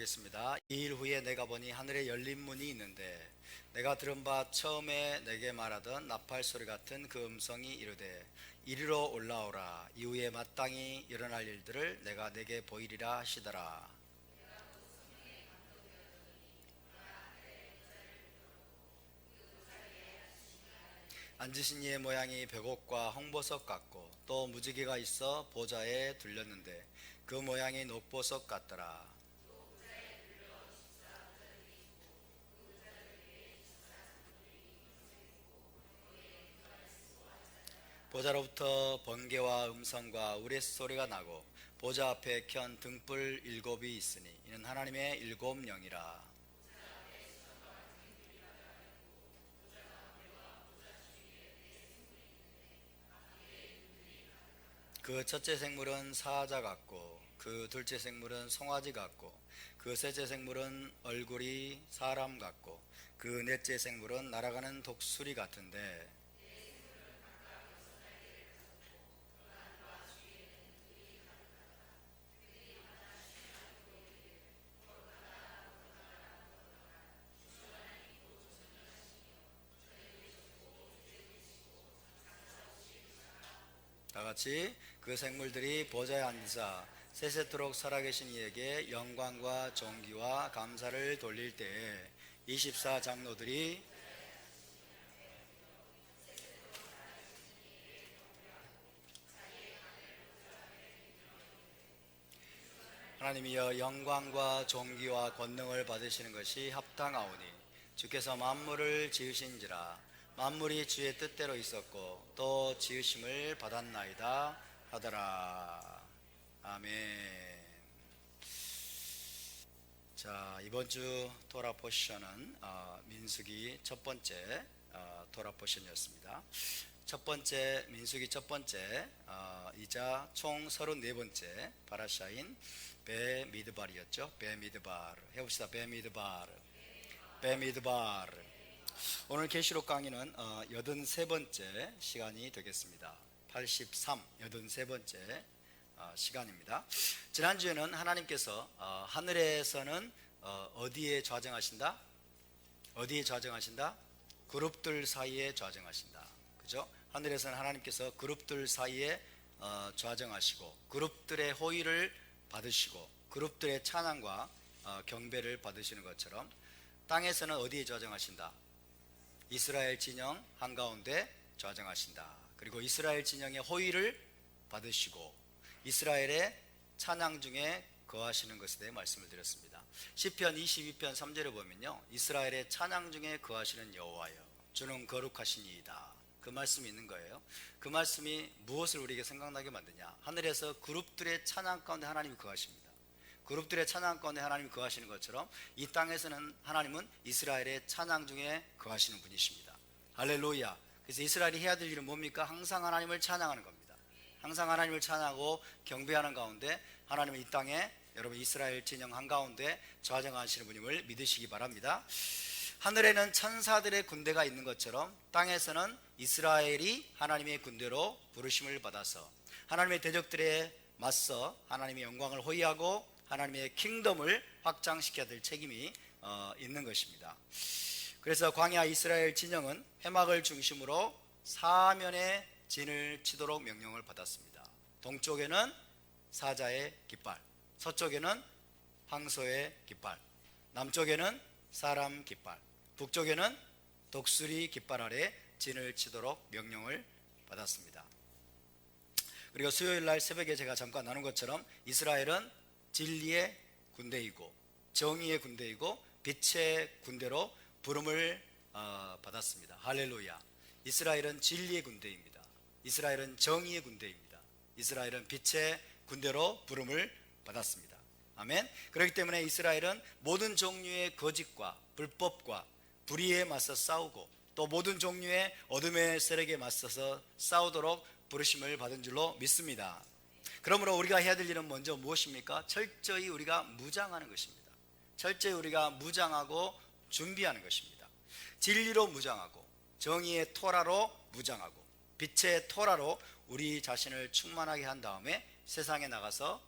기도하겠습니다. 2일 후에 내가 보니 하늘에 열린 문이 있는데 내가 들은 바 처음에 내게 말하던 나팔 소리 같은 그 음성이 이르되 이리로 올라오라. 이후에 마땅히 일어날 일들을 내가 내게 보이리라 하시더라. 앉으신 이의 모양이 벽옥과 홍보석 같고 또 무지개가 있어 보좌에 둘렸는데 그 모양이 녹보석 같더라. 보좌로부터 번개와 음성과 우레소리가 나고 보좌 앞에 켠 등불 일곱이 있으니 이는 하나님의 일곱 영이라. 그 첫째 생물은 사자 같고 그 둘째 생물은 송아지 같고 그 셋째 생물은 얼굴이 사람 같고 그 넷째 생물은 날아가는 독수리 같은데 다 같이 그 생물들이 보좌에 앉으사 세세토록 살아계신 이에게 영광과 존귀와 감사를 돌릴 때에 24 장로들이 하나님이여 영광과 존귀와 권능을 받으시는 것이 합당하오니 주께서 만물을 지으신지라 만물이 주의 뜻대로 있었고 또 지으심을 받았나이다 하더라. 아멘. 자, 이번 주 토라 포션은 민수기 첫 번째 토라 포션이었습니다. 첫 번째 민수기 첫 번째 이자 총 34번째 파라샤인 베미드발이었죠. 베미드발 해봅시다. 베미드발. 오늘 계시록 강의는 83번째 시간이 되겠습니다. 83 83번째 시간입니다. 지난주에는 하나님께서 하늘에서는 어디에 좌정하신다? 어디에 좌정하신다? 그룹들 사이에 좌정하신다. 그죠? 하늘에서는 하나님께서 그룹들 사이에 좌정하시고 그룹들의 호의를 받으시고 그룹들의 찬양과 경배를 받으시는 것처럼 땅에서는 어디에 좌정하신다? 이스라엘 진영 한가운데 좌정하신다. 그리고 이스라엘 진영의 호의를 받으시고 이스라엘의 찬양 중에 거하시는 것에 대해 말씀을 드렸습니다. 시편 22편 3절에 보면요, 이스라엘의 찬양 중에 거하시는 여호와여 주는 거룩하시니이다. 그 말씀이 있는 거예요. 그 말씀이 무엇을 우리에게 생각나게 만드냐? 하늘에서 그룹들의 찬양 가운데 하나님이 거하십니다. 그룹들의 찬양 가운데 하나님이 거하시는 것처럼 이 땅에서는 하나님은 이스라엘의 찬양 중에 거하시는 분이십니다. 할렐루야. 그래서 이스라엘이 해야 될 일은 뭡니까? 항상 하나님을 찬양하는 겁니다. 항상 하나님을 찬양하고 경배하는 가운데 하나님은 이 땅에 여러분 이스라엘 진영 한가운데 좌정하시는 분임을 믿으시기 바랍니다. 하늘에는 천사들의 군대가 있는 것처럼 땅에서는 이스라엘이 하나님의 군대로 부르심을 받아서 하나님의 대적들에 맞서 하나님의 영광을 호위하고 하나님의 킹덤을 확장시켜야 될 책임이 있는 것입니다. 그래서 광야 이스라엘 진영은 회막을 중심으로 사면의 진을 치도록 명령을 받았습니다. 동쪽에는 사자의 깃발, 서쪽에는 황소의 깃발, 남쪽에는 사람 깃발, 북쪽에는 독수리 깃발 아래 진을 치도록 명령을 받았습니다. 그리고 수요일 날 새벽에 제가 잠깐 나눈 것처럼 이스라엘은 진리의 군대이고 정의의 군대이고 빛의 군대로 부름을 받았습니다. 할렐루야. 이스라엘은 진리의 군대입니다. 이스라엘은 정의의 군대입니다. 이스라엘은 빛의 군대로 부름을 받았습니다. 아멘. 그렇기 때문에 이스라엘은 모든 종류의 거짓과 불법과 불의에 맞서 싸우고 또 모든 종류의 어둠의 세력에 맞서서 싸우도록 부르심을 받은 줄로 믿습니다. 그러므로 우리가 해야 될 일은 먼저 무엇입니까? 철저히 우리가 무장하는 것입니다. 철저히 우리가 무장하고 준비하는 것입니다. 진리로 무장하고 정의의 토라로 무장하고 빛의 토라로 우리 자신을 충만하게 한 다음에 세상에 나가서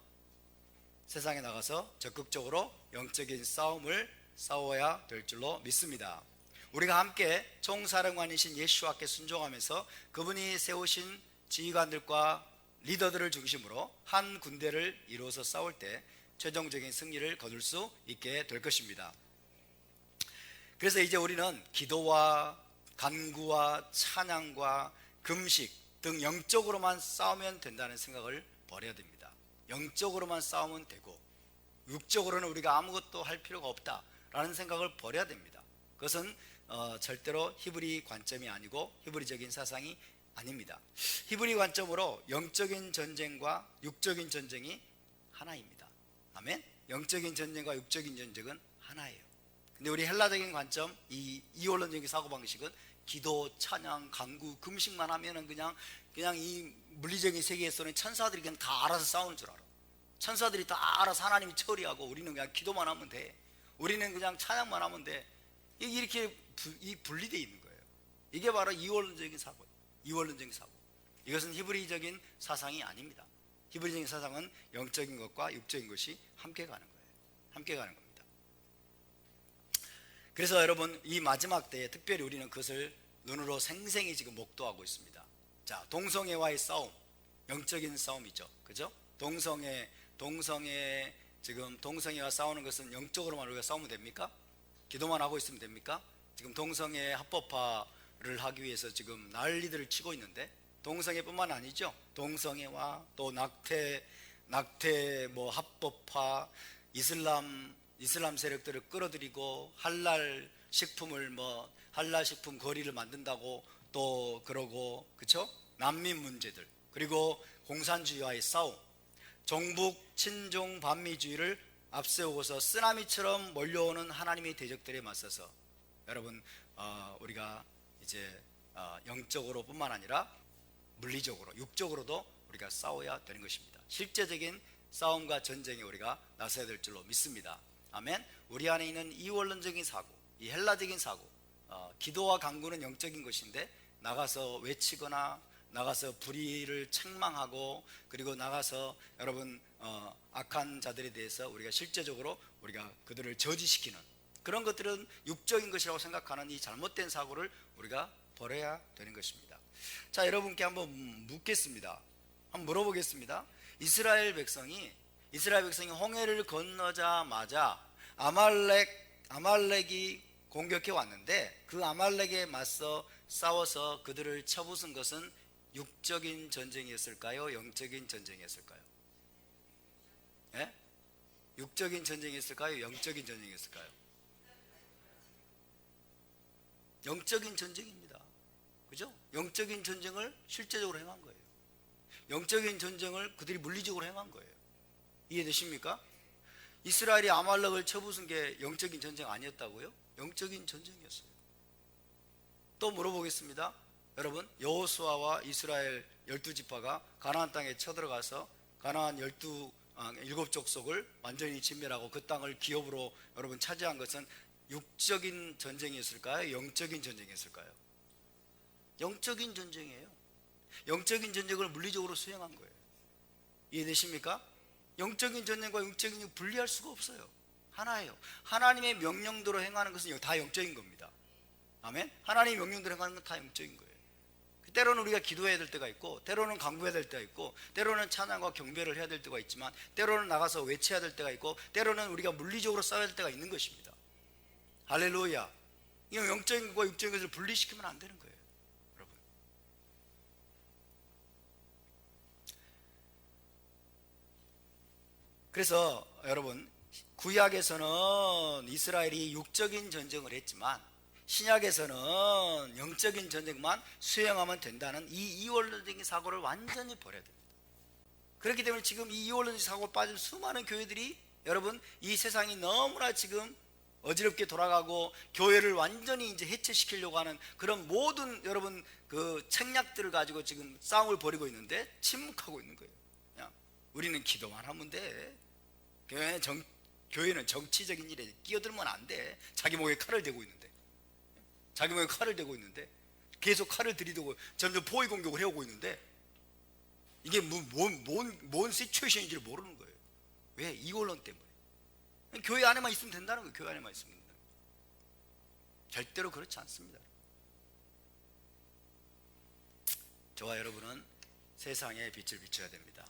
세상에 나가서 적극적으로 영적인 싸움을 싸워야 될 줄로 믿습니다. 우리가 함께 총사령관이신 예수와께 순종하면서 그분이 세우신 지휘관들과 리더들을 중심으로 한 군대를 이루어서 싸울 때 최종적인 승리를 거둘 수 있게 될 것입니다. 그래서 이제 우리는 기도와 간구와 찬양과 금식 등 영적으로만 싸우면 된다는 생각을 버려야 됩니다. 영적으로만 싸우면 되고 육적으로는 우리가 아무것도 할 필요가 없다라는 생각을 버려야 됩니다. 그것은 절대로 히브리 관점이 아니고 히브리적인 사상이 아닙니다. 히브리 관점으로 영적인 전쟁과 육적인 전쟁이 하나입니다. 아멘. 영적인 전쟁과 육적인 전쟁은 하나예요. 근데 우리 헬라적인 관점, 이 이원론적인 사고방식은 기도, 찬양, 간구, 금식만 하면은 그냥 이 물리적인 세계에서는 천사들이 그냥 다 알아서 싸우는 줄 알아. 천사들이 다 알아서 하나님이 처리하고 우리는 그냥 기도만 하면 돼. 우리는 그냥 찬양만 하면 돼. 이렇게 분리되어 있는 거예요. 이게 바로 이원론적인 사고예요. 이원론적인 사고. 이것은 히브리적인 사상이 아닙니다. 히브리적인 사상은 영적인 것과 육적인 것이 함께 가는 거예요. 함께 가는 겁니다. 그래서 여러분, 이 마지막 때에 특별히 우리는 그것을 눈으로 생생히 지금 목도하고 있습니다. 자, 동성애와의 싸움, 영적인 싸움이죠. 그죠? 지금 동성애와 싸우는 것은 영적으로만 우리가 싸우면 됩니까? 기도만 하고 있으면 됩니까? 지금 동성애 합법화를 하기 위해서 지금 난리들을 치고 있는데, 동성애뿐만 아니죠. 동성애와 또 낙태 합법화, 이슬람 세력들을 끌어들이고 할랄 식품 거리를 만든다고 또 그러고, 그렇죠? 난민 문제들, 그리고 공산주의와의 싸움, 종북 친종 반미주의를 앞세우고서 쓰나미처럼 몰려오는 하나님의 대적들에 맞서서 여러분, 우리가 이제 영적으로뿐만 아니라 물리적으로, 육적으로도 우리가 싸워야 되는 것입니다. 실제적인 싸움과 전쟁에 우리가 나서야 될 줄로 믿습니다. 아멘. 우리 안에 있는 이원론적인 사고, 이 헬라적인 사고, 기도와 간구는 영적인 것인데 나가서 외치거나 나가서 불의를 책망하고, 그리고 나가서 여러분 악한 자들에 대해서 우리가 실제적으로 우리가 그들을 저지시키는 그런 것들은 육적인 것이라고 생각하는 이 잘못된 사고를 우리가 버려야 되는 것입니다. 자, 여러분께 한번 묻겠습니다. 한번 물어보겠습니다. 이스라엘 백성이 홍해를 건너자마자 아말렉이 공격해 왔는데, 그 아말렉에 맞서 싸워서 그들을 쳐부순 것은 육적인 전쟁이었을까요? 영적인 전쟁이었을까요? 예? 육적인 전쟁이었을까요? 영적인 전쟁이었을까요? 영적인 전쟁입니다. 그죠? 영적인 전쟁을 실제적으로 행한 거예요. 영적인 전쟁을 그들이 물리적으로 행한 거예요. 이해되십니까? 이스라엘이 아말렉을 쳐부순 게 영적인 전쟁 아니었다고요? 영적인 전쟁이었어요. 또 물어보겠습니다. 여러분, 여호수아와 이스라엘 12지파가 가나안 땅에 쳐들어가서 가나안 7족속을 완전히 진멸하고 그 땅을 기업으로 여러분 차지한 것은 육적인 전쟁이었을까요? 영적인 전쟁이었을까요? 영적인 전쟁이에요. 영적인 전쟁을 물리적으로 수행한 거예요. 이해되십니까? 영적인 전쟁과 육적인 전쟁 분리할 수가 없어요. 하나예요. 하나님의 명령대로 행하는 것은 다 영적인 겁니다. 아멘? 하나님의 명령대로 행하는 건 다 영적인 거예요. 때로는 우리가 기도해야 될 때가 있고, 때로는 간구해야 될 때가 있고, 때로는 찬양과 경배를 해야 될 때가 있지만, 때로는 나가서 외쳐야 될 때가 있고, 때로는 우리가 물리적으로 싸워야 될 때가 있는 것입니다. 할렐루야. 이 영적인 것과 육적인 것을 분리시키면 안 되는 거예요, 여러분. 그래서 여러분, 구약에서는 이스라엘이 육적인 전쟁을 했지만 신약에서는 영적인 전쟁만 수행하면 된다는 이 이원론적인 사고를 완전히 버려야 됩니다. 그렇기 때문에 지금 이 이원론적 사고에 빠진 수많은 교회들이 여러분, 이 세상이 너무나 지금 어지럽게 돌아가고 교회를 완전히 이제 해체시키려고 하는 그런 모든 여러분 그 책략들을 가지고 지금 싸움을 벌이고 있는데 침묵하고 있는 거예요. 그냥 우리는 기도만 하면 돼. 교회는 정치적인 일에 끼어들면 안 돼. 자기 목에 칼을 대고 있는데 계속 칼을 들이대고 점점 포위 공격을 해오고 있는데 이게 뭔 시츄에이션인지를 모르는 거예요. 왜? 이골론 때문에. 교회 안에만 있으면 된다는 거예요. 교회 안에만 있으면 된다는 거예요. 절대로 그렇지 않습니다. 저와 여러분은 세상에 빛을 비춰야 됩니다.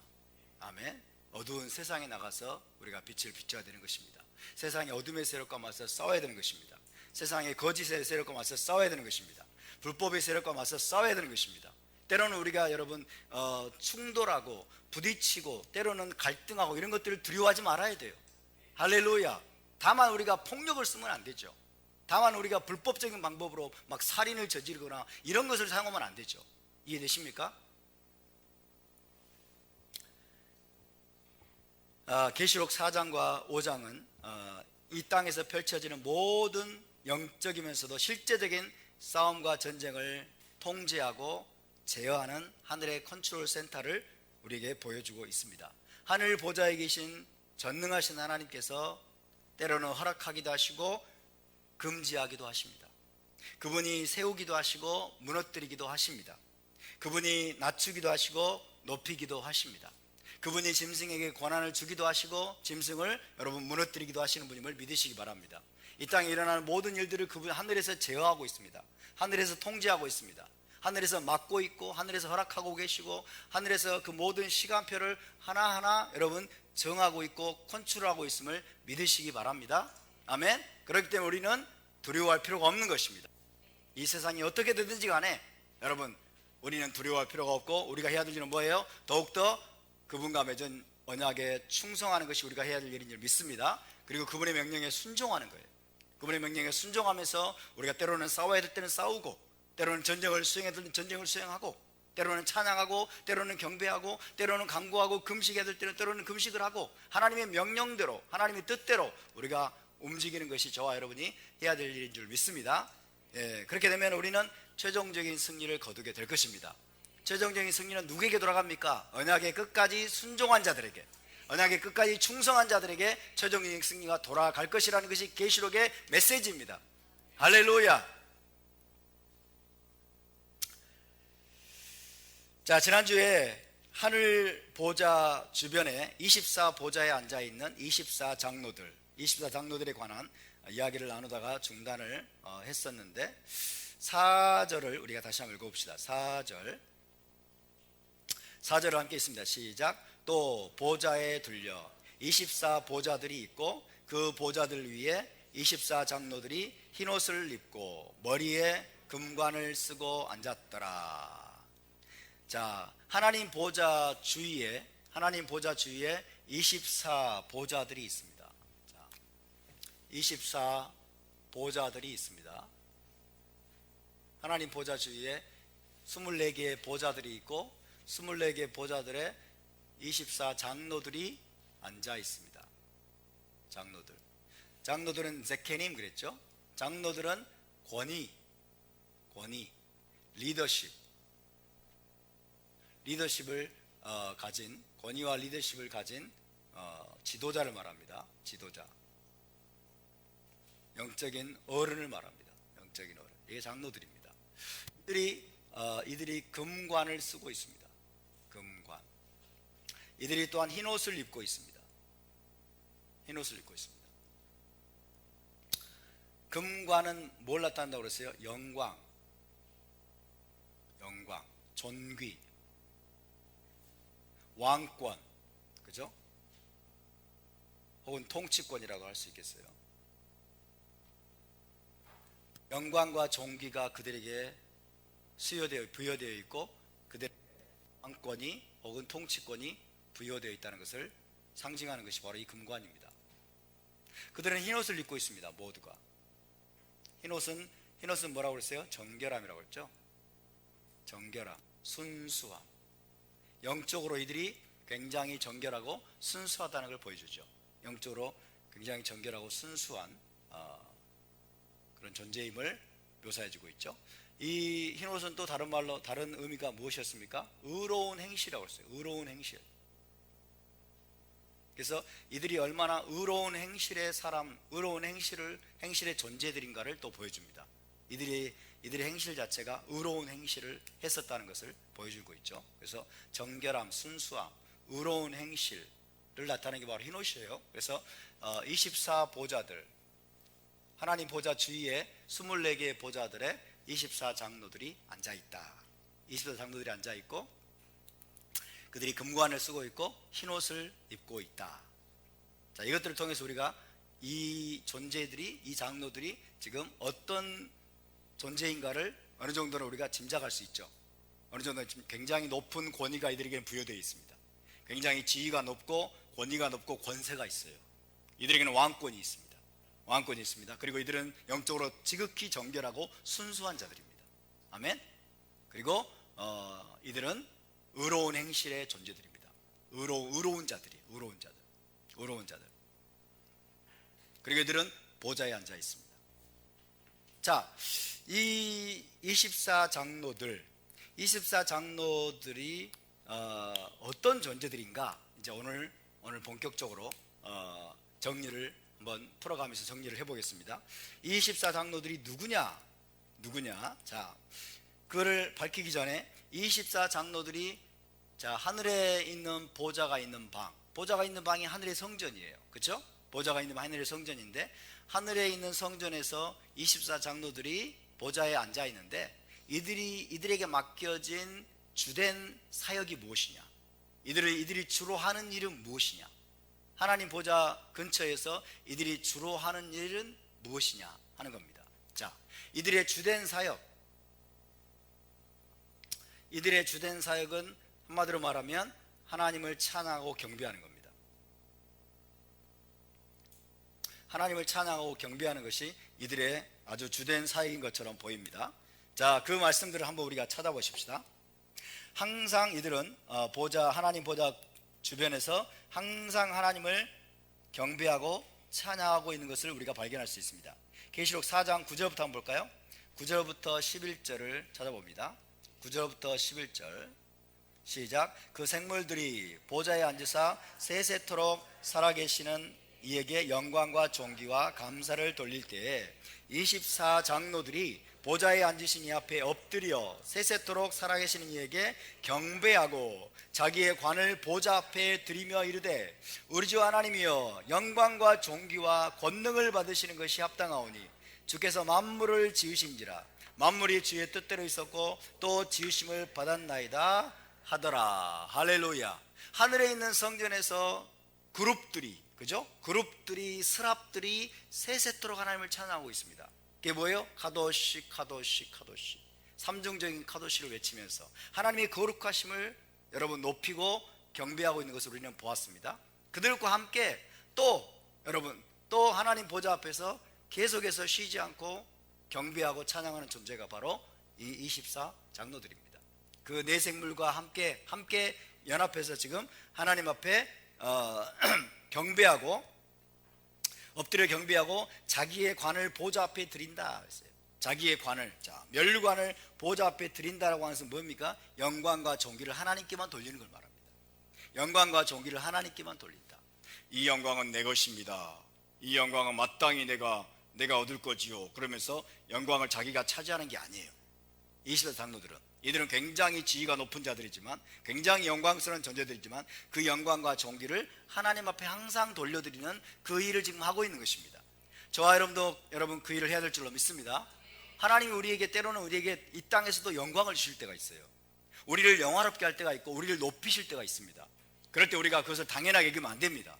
아멘. 어두운 세상에 나가서 우리가 빛을 비춰야 되는 것입니다. 세상의 어둠의 세력과 맞서 싸워야 되는 것입니다. 세상의 거짓의 세력과 맞서 싸워야 되는 것입니다. 불법의 세력과 맞서 싸워야 되는 것입니다. 때로는 우리가 여러분 충돌하고 부딪히고 때로는 갈등하고 이런 것들을 두려워하지 말아야 돼요. 할렐루야. 다만 우리가 폭력을 쓰면 안 되죠. 다만 우리가 불법적인 방법으로 막 살인을 저지르거나 이런 것을 사용하면 안 되죠. 이해되십니까? 계시록 4장과 5장은 이 땅에서 펼쳐지는 모든 영적이면서도 실제적인 싸움과 전쟁을 통제하고 제어하는 하늘의 컨트롤 센터를 우리에게 보여주고 있습니다. 하늘 보좌에 계신 전능하신 하나님께서 때로는 허락하기도 하시고 금지하기도 하십니다. 그분이 세우기도 하시고 무너뜨리기도 하십니다. 그분이 낮추기도 하시고 높이기도 하십니다. 그분이 짐승에게 권한을 주기도 하시고 짐승을 여러분 무너뜨리기도 하시는 분임을 믿으시기 바랍니다. 이 땅에 일어나는 모든 일들을 그분 하늘에서 제어하고 있습니다. 하늘에서 통제하고 있습니다. 하늘에서 막고 있고 하늘에서 허락하고 계시고 하늘에서 그 모든 시간표를 하나하나 여러분 정하고 있고 컨트롤하고 있음을 믿으시기 바랍니다. 아멘. 그렇기 때문에 우리는 두려워할 필요가 없는 것입니다. 이 세상이 어떻게 되든지 간에 여러분 우리는 두려워할 필요가 없고 우리가 해야 될 일은 뭐예요? 더욱더 그분과 맺은 언약에 충성하는 것이 우리가 해야 될 일인 줄 믿습니다. 그리고 그분의 명령에 순종하는 거예요. 그분의 명령에 순종하면서 우리가 때로는 싸워야 될 때는 싸우고 때로는 전쟁을 수행해야 될 때는 전쟁을 수행하고 때로는 찬양하고 때로는 경배하고 때로는 간구하고 금식해야 될 때는 때로는 금식을 하고 하나님의 명령대로 하나님의 뜻대로 우리가 움직이는 것이 저와 여러분이 해야 될 일인 줄 믿습니다. 그렇게 되면 우리는 최종적인 승리를 거두게 될 것입니다. 최종적인 승리는 누구에게 돌아갑니까? 언약의 끝까지 순종한 자들에게, 언약의 끝까지 충성한 자들에게 최종적인 승리가 돌아갈 것이라는 것이 계시록의 메시지입니다. 할렐루야. 자, 지난주에 하늘 보좌 주변에 24보좌에 앉아있는 24장로들에 관한 이야기를 나누다가 중단을 했었는데 4절을 우리가 다시 한번 읽어봅시다. 4절을 함께 있습니다. 시작. 또 보좌에 들려 24보좌들이 있고 그 보좌들 위에 24장로들이 흰옷을 입고 머리에 금관을 쓰고 앉았더라. 자, 하나님 보좌 주위에 24보좌들이 있습니다. 자, 24보좌들이 있습니다. 하나님 보좌 주위에 24개의 보좌들이 있고 24개의 보좌들에 24장로들이 앉아 있습니다. 장로들은 제케님 그랬죠. 장로들은 권위, 리더십을 가진, 권위와 리더십을 가진 지도자를 말합니다. 지도자, 영적인 어른을 말합니다. 영적인 어른, 이게 장로들입니다. 이들이 금관을 쓰고 있습니다. 금관. 이들이 또한 흰옷을 입고 있습니다. 금관은 뭘 나타낸다고 그랬어요? 영광, 존귀, 왕권, 그죠? 혹은 통치권이라고 할 수 있겠어요. 영광과 존귀가 그들에게 부여되어 있고 그들의 왕권이 혹은 통치권이 부여되어 있다는 것을 상징하는 것이 바로 이 금관입니다. 그들은 흰옷을 입고 있습니다. 모두가. 흰옷은 뭐라고 그랬어요? 정결함이라고 했죠. 정결함, 순수함. 영적으로 이들이 굉장히 정결하고 순수하다는 걸 보여주죠. 영적으로 굉장히 정결하고 순수한 그런 존재임을 묘사해주고 있죠. 이 흰옷은 또 다른 말로 다른 의미가 무엇이었습니까? 의로운 행실이라고 했어요. 의로운 행실. 그래서 이들이 얼마나 의로운 행실의 사람, 의로운 행실의 존재들인가를 또 보여줍니다. 이들의 행실 자체가 의로운 행실을 했었다는 것을 보여주고 있죠. 그래서 정결함, 순수함, 의로운 행실, 나타내는 게 바로 흰옷이에요. 그래서 24보좌들, 하나님 보좌 주위에 24개의 보좌들에 24장로들이 앉아있다. 24장로들이 앉아있고 그들이 금관을 쓰고 있고 흰옷을 입고 있다. 자, 이것들을 통해서 우리가 이 존재들이, 이 장로들이 지금 어떤 존재인가를 어느 정도는 우리가 짐작할 수 있죠. 어느 정도는 굉장히 높은 권위가 이들에게 부여되어 있습니다. 굉장히 지위가 높고 권위가 높고 권세가 있어요. 이들에게는 왕권이 있습니다. 왕권이 있습니다. 그리고 이들은 영적으로 지극히 정결하고 순수한 자들입니다. 아멘. 그리고 이들은 의로운 행실의 존재들입니다. 의로운 자들이, 의로운 자들. 그리고 이들은 보좌에 앉아 있습니다. 자, 이 24장로들이 어떤 존재들인가? 이제 오늘 본격적으로 정리를 한번 풀어가면서 정리를 해보겠습니다. 이 24장로들이 누구냐? 자, 그거를 밝히기 전에 24장로들이 자, 하늘에 있는 보좌가 있는 방이 하늘의 성전이에요. 그렇죠? 보좌가 있는 하늘의 성전인데 하늘에 있는 성전에서 24장로들이 보좌에 앉아 있는데 이들에게 맡겨진 주된 사역이 무엇이냐? 이들이 주로 하는 일은 무엇이냐? 하나님 보좌 근처에서 이들이 주로 하는 일은 무엇이냐 하는 겁니다. 자, 이들의 주된 사역은 한마디로 말하면 하나님을 찬양하고 경배하는 겁니다. 하나님을 찬양하고 경배하는 것이 이들의 아주 주된 사역인 것처럼 보입니다. 자, 그 말씀들을 한번 우리가 찾아보십시다. 항상 이들은 하나님 보좌 주변에서 항상 하나님을 경배하고 찬양하고 있는 것을 우리가 발견할 수 있습니다. 계시록 4장 9절부터 한번 볼까요? 9절부터 11절을 찾아봅니다. 9절부터 11절 시작. 그 생물들이 보좌에 앉으사 세세토록 살아계시는 이에게 영광과 존귀와 감사를 돌릴 때에 24장로들이 보좌에 앉으신 이 앞에 엎드려 세세토록 살아계시는 이에게 경배하고 자기의 관을 보좌 앞에 드리며 이르되 우리 주 하나님이여 영광과 존귀와 권능을 받으시는 것이 합당하오니 주께서 만물을 지으신지라 만물이 주의 뜻대로 있었고 또 지으심을 받았나이다 하더라. 할렐루야. 하늘에 있는 성전에서 그룹들이 스랍들이 세세토록 하나님을 찬양하고 있습니다. 그게 뭐예요? 카도시 삼중적인 카도시를 외치면서 하나님의 거룩하심을 여러분 높이고 경배하고 있는 것을 우리는 보았습니다. 그들과 함께 또 하나님 보좌 앞에서 계속해서 쉬지 않고 경배하고 찬양하는 존재가 바로 이 24장로들입니다. 그 네 생물과 함께 연합해서 지금 하나님 앞에 엎드려 경배하고 자기의 관을 보좌 앞에 드린다 했어요. 자기의 관을, 면류관을 보좌 앞에 드린다라고 하는 것은 뭡니까? 영광과 존귀를 하나님께만 돌리는 걸 말합니다. 영광과 존귀를 하나님께만 돌린다. 이 영광은 내 것입니다. 이 영광은 마땅히 내가 얻을 거지요. 그러면서 영광을 자기가 차지하는 게 아니에요. 24장로들은 이들은 굉장히 지위가 높은 자들이지만 굉장히 영광스러운 존재들이지만 그 영광과 존귀를 하나님 앞에 항상 돌려드리는 그 일을 지금 하고 있는 것입니다. 저와 여러분 그 일을 해야 될 줄로 믿습니다. 하나님이 때로는 우리에게 이 땅에서도 영광을 주실 때가 있어요. 우리를 영화롭게 할 때가 있고 우리를 높이실 때가 있습니다. 그럴 때 우리가 그것을 당연하게 여기면 안 됩니다.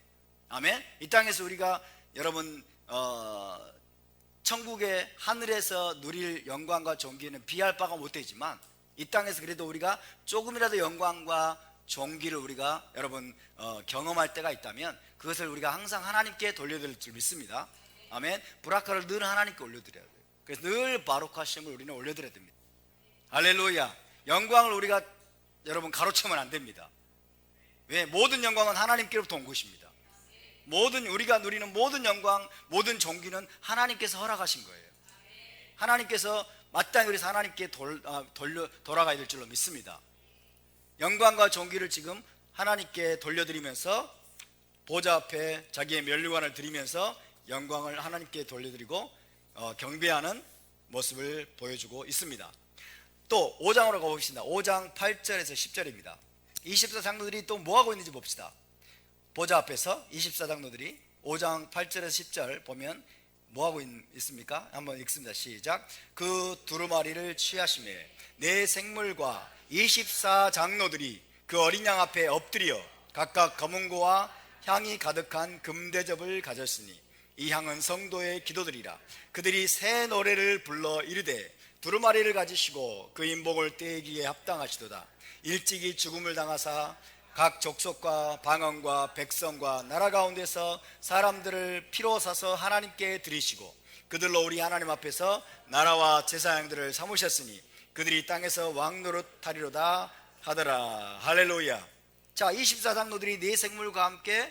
아멘. 이 땅에서 우리가 여러분 천국의 하늘에서 누릴 영광과 존귀는 비할 바가 못 되지만 이 땅에서 그래도 우리가 조금이라도 영광과 존귀를 우리가 경험할 때가 있다면 그것을 우리가 항상 하나님께 돌려드릴 줄 믿습니다. 아멘. 브라카를 늘 하나님께 올려드려야 돼요. 그래서 늘 바룩하심을 우리는 올려드려야 됩니다. 할렐루야. 영광을 우리가 가로채면 안 됩니다. 왜? 모든 영광은 하나님께로부터 온 것입니다. 우리가 누리는 모든 영광, 모든 존귀는 하나님께서 허락하신 거예요. 하나님께서 마땅히 그래서 하나님께 돌아가야 될 줄로 믿습니다. 영광과 존귀를 지금 하나님께 돌려드리면서 보좌 앞에 자기의 면류관을 드리면서 영광을 하나님께 돌려드리고 경배하는 모습을 보여주고 있습니다. 또 5장으로 가봅시다. 5장 8절에서 10절입니다 24장로들이 또 뭐하고 있는지 봅시다. 보좌 앞에서 24장로들이 5장 8절에서 10절 보면 뭐하고 있습니까? 한번 읽습니다. 시작. 그 두루마리를 취하시매 네 생물과 24장로들이 그 어린 양 앞에 엎드려 각각 검은고와 향이 가득한 금대접을 가졌으니 이 향은 성도의 기도들이라. 그들이 새 노래를 불러 이르되 두루마리를 가지시고 그 인복을 떼기에 합당하시도다. 일찍이 죽음을 당하사 각 족속과 방언과 백성과 나라 가운데서 사람들을 피로 사서 하나님께 드리시고 그들로 우리 하나님 앞에서 나라와 제사장들을 삼으셨으니 그들이 땅에서 왕노릇하리로다 하더라. 할렐루야. 자, 24장로들이 네 생물과 함께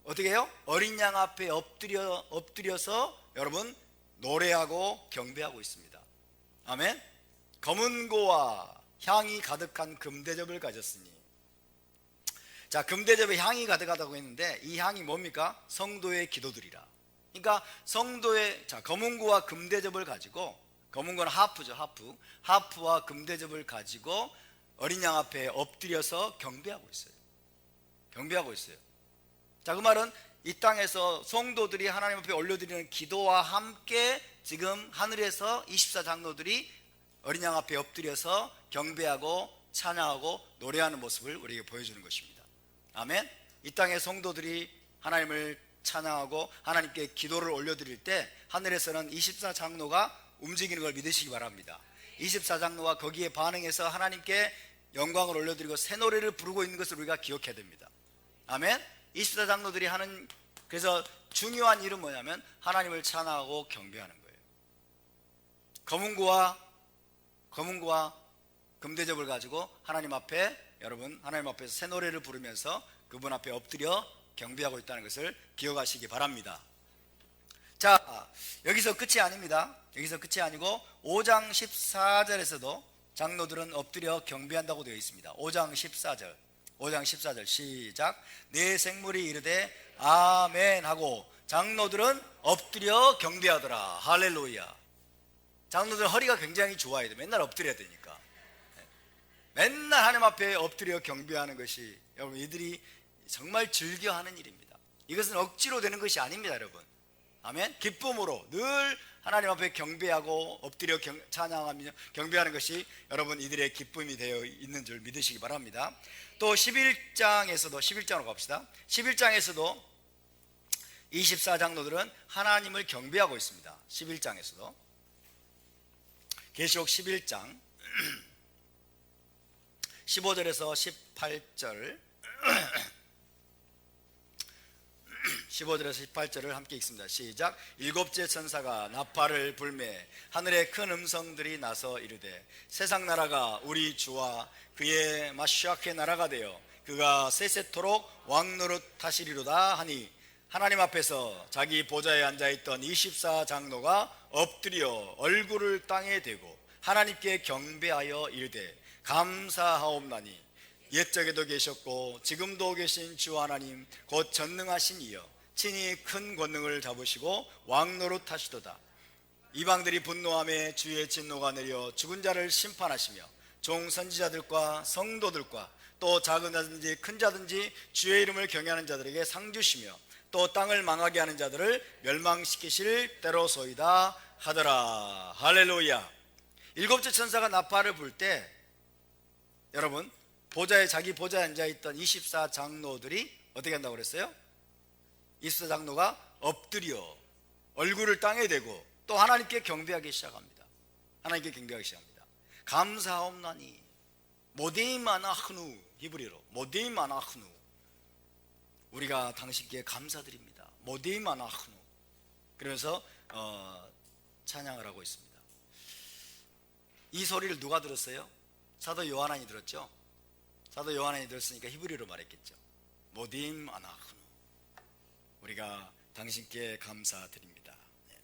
어떻게 해요? 어린 양 앞에 엎드려서 여러분 노래하고 경배하고 있습니다. 아멘. 검은고와 향이 가득한 금대접을 가졌으니. 자, 금대접에 향이 가득하다고 했는데 이 향이 뭡니까? 성도의 기도들이라. 그러니까 성도의, 자, 검은고와 금대접을 가지고, 검은고는 하프죠. 하프와 금대접을 가지고 어린 양 앞에 엎드려서 경배하고 있어요. 경배하고 있어요. 자, 그 말은 이 땅에서 성도들이 하나님 앞에 올려드리는 기도와 함께 지금 하늘에서 24장로들이 어린 양 앞에 엎드려서 경배하고 찬양하고 노래하는 모습을 우리에게 보여주는 것입니다. 아멘. 이 땅의 성도들이 하나님을 찬양하고 하나님께 기도를 올려드릴 때 하늘에서는 24장로가 움직이는 걸 믿으시기 바랍니다. 24장로가 거기에 반응해서 하나님께 영광을 올려드리고 새 노래를 부르고 있는 것을 우리가 기억해야 됩니다. 아멘. 24장로들이 하는, 그래서 중요한 일은 뭐냐면 하나님을 찬양하고 경배하는 거예요. 검은고와 금대접을 가지고 하나님 앞에, 여러분 하나님 앞에서 새 노래를 부르면서 그분 앞에 엎드려 경배하고 있다는 것을 기억하시기 바랍니다. 자, 여기서 끝이 아닙니다. 여기서 끝이 아니고 5장 14절에서도 장로들은 엎드려 경배한다고 되어 있습니다. 5장 14절 시작. 네 생물이 이르되 아멘 하고 장로들은 엎드려 경배하더라. 할렐루야. 장로들은 허리가 굉장히 좋아야 돼. 맨날 엎드려야 되니까. 맨날 하나님 앞에 엎드려 경배하는 것이, 여러분, 이들이 정말 즐겨하는 일입니다. 이것은 억지로 되는 것이 아닙니다, 여러분. 아멘. 기쁨으로 늘 하나님 앞에 경배하고 엎드려 찬양하며 경배하는 것이 여러분 이들의 기쁨이 되어 있는 줄 믿으시기 바랍니다. 또 11장으로 갑시다. 11장에서도 24장로들은 하나님을 경배하고 있습니다. 11장에서도 계시록 11장 15절에서 18절 15절에서 18절을 함께 읽습니다. 시작. 일곱째 천사가 나팔을 불매 하늘에 큰 음성들이 나서 이르되 세상 나라가 우리 주와 그의 마시아크의 나라가 되어 그가 세세토록 왕노릇하시리로다 하니 하나님 앞에서 자기 보좌에 앉아있던 24장로가 엎드려 얼굴을 땅에 대고 하나님께 경배하여 이르되 감사하옵나니 옛적에도 계셨고 지금도 계신 주 하나님 곧 전능하신 이여 친히 큰 권능을 잡으시고 왕노릇하시도다. 이방들이 분노하며 주의 진노가 내려 죽은 자를 심판하시며 종 선지자들과 성도들과 또 작은 자든지 큰 자든지 주의 이름을 경외하는 자들에게 상 주시며 또 땅을 망하게 하는 자들을 멸망시키실 때로소이다 하더라. 할렐루야. 일곱째 천사가 나팔을 불 때 여러분 자기 보좌에 앉아있던 24장로들이 어떻게 한다고 그랬어요? 24장로가 엎드려 얼굴을 땅에 대고 또 하나님께 경배하기 시작합니다. 하나님께 경배하기 시작합니다. 감사옵나니 모데임 아나흐누, 히브리어로 모데임 아나흐누, 우리가 당신께 감사드립니다. 모데임 아나흐누. 그러면서 찬양을 하고 있습니다. 이 소리를 누가 들었어요? 사도 요한이 들었죠. 사도 요한이 들었으니까 히브리어로 말했겠죠. 모딤 아나흐누, 우리가 당신께 감사드립니다. 네.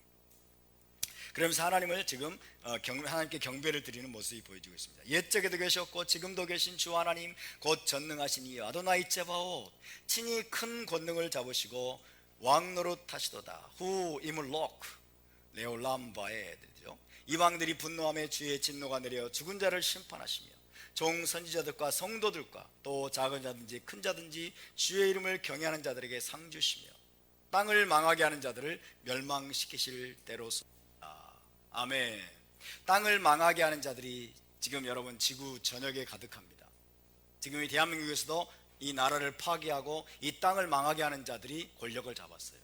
그러면서 하나님을 지금 하나님께 경배를 드리는 모습이 보여지고 있습니다. 옛적에도 계셨고 지금도 계신 주 하나님 곧 전능하신 이 아도나이 째바옷 친히 큰 권능을 잡으시고 왕노릇하시도다. 후 이물록 레올람바에 되죠. 이방들이 분노하며 주의 진노가 내려 죽은 자를 심판하시며 종 선지자들과 성도들과 또 작은 자든지 큰 자든지 주의 이름을 경외하는 자들에게 상 주시며 땅을 망하게 하는 자들을 멸망시키실 때로소이다. 아멘. 땅을 망하게 하는 자들이 지금 여러분 지구 전역에 가득합니다. 지금 이 대한민국에서도 이 나라를 파괴하고 이 땅을 망하게 하는 자들이 권력을 잡았어요.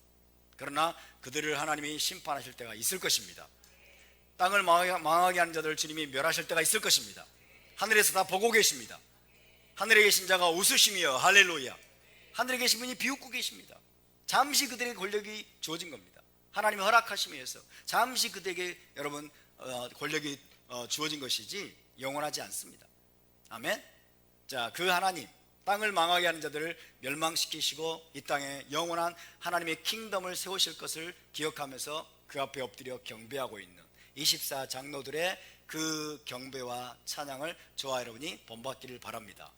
그러나 그들을 하나님이 심판하실 때가 있을 것입니다. 땅을 망하게 하는 자들을 주님이 멸하실 때가 있을 것입니다. 하늘에서 다 보고 계십니다. 하늘에 계신 자가 웃으시며 할렐루야. 하늘에 계신 분이 비웃고 계십니다. 잠시 그들에게 권력이 주어진 겁니다. 하나님이 허락하심에 의해서 잠시 그들에게 여러분 권력이 주어진 것이지 영원하지 않습니다. 아멘. 자, 그 하나님 땅을 망하게 하는 자들을 멸망시키시고 이 땅에 영원한 하나님의 킹덤을 세우실 것을 기억하면서 그 앞에 엎드려 경배하고 있는 24 장로들의 그 경배와 찬양을 저와 여러분이 본받기를 바랍니다.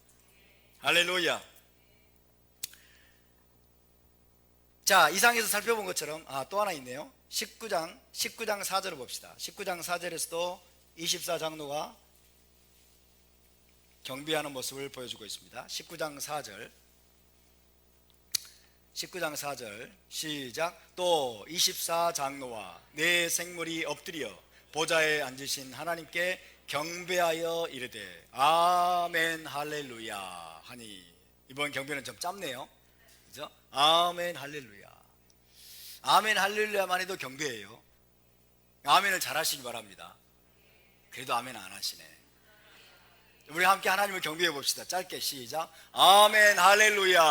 할렐루야. 자, 이상에서 살펴본 것처럼 또 하나 있네요. 19장 4절을 봅시다. 19장 4절에서도 24 장로가 경배하는 모습을 보여주고 있습니다. 19장 4절 시작. 또 24 장로와 네 생물이 엎드려 보좌에 앉으신 하나님께 경배하여 이르되 아멘 할렐루야 하니. 이번 경배는 좀 짧네요, 그죠? 아멘 할렐루야. 아멘 할렐루야만 해도 경배예요. 아멘을 잘 하시기 바랍니다. 그래도 아멘 안 하시네. 우리 함께 하나님을 경배해 봅시다. 짧게 시작. 아멘 할렐루야.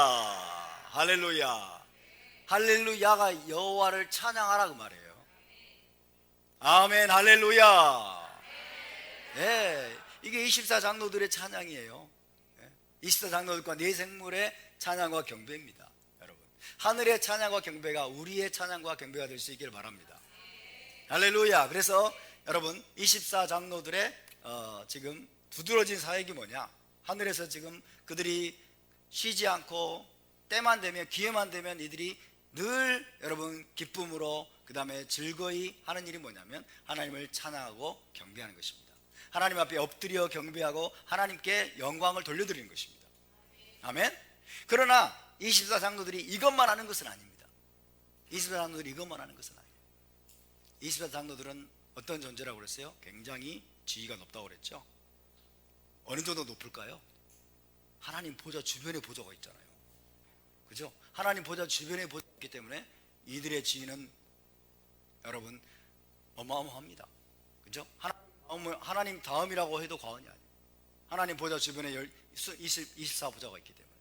할렐루야. 할렐루야가 여호와를 찬양하라 그 말이에요. 아멘 할렐루야. 네, 이게 24 장로들의 찬양이에요. 24 장로들과 네 생물의 찬양과 경배입니다. 여러분, 하늘의 찬양과 경배가 우리의 찬양과 경배가 될 수 있기를 바랍니다. 할렐루야. 그래서 여러분 24 장로들의 지금 두드러진 사역이 뭐냐? 하늘에서 지금 그들이 쉬지 않고 때만 되면 기회만 되면 이들이 늘 여러분 기쁨으로 그 다음에 즐거이 하는 일이 뭐냐면 하나님을 찬양하고 경배하는 것입니다. 하나님 앞에 엎드려 경배하고 하나님께 영광을 돌려드리는 것입니다. 아멘. 그러나 24 장로들이 이것만 하는 것은 아닙니다. 24 장로들이 이것만 하는 것은 아니에요. 24 장로들은 어떤 존재라고 그랬어요? 굉장히 지위가 높다고 그랬죠. 어느 정도 높을까요? 하나님 보좌 주변에 보좌가 있잖아요, 그죠? 하나님 보좌 주변에 보좌가 있기 때문에 이들의 지위는 여러분 어마어마합니다, 그죠? 하나님 다음이라고 해도 과언이 아니에요. 하나님 보좌 주변에 24 보좌가 있기 때문에.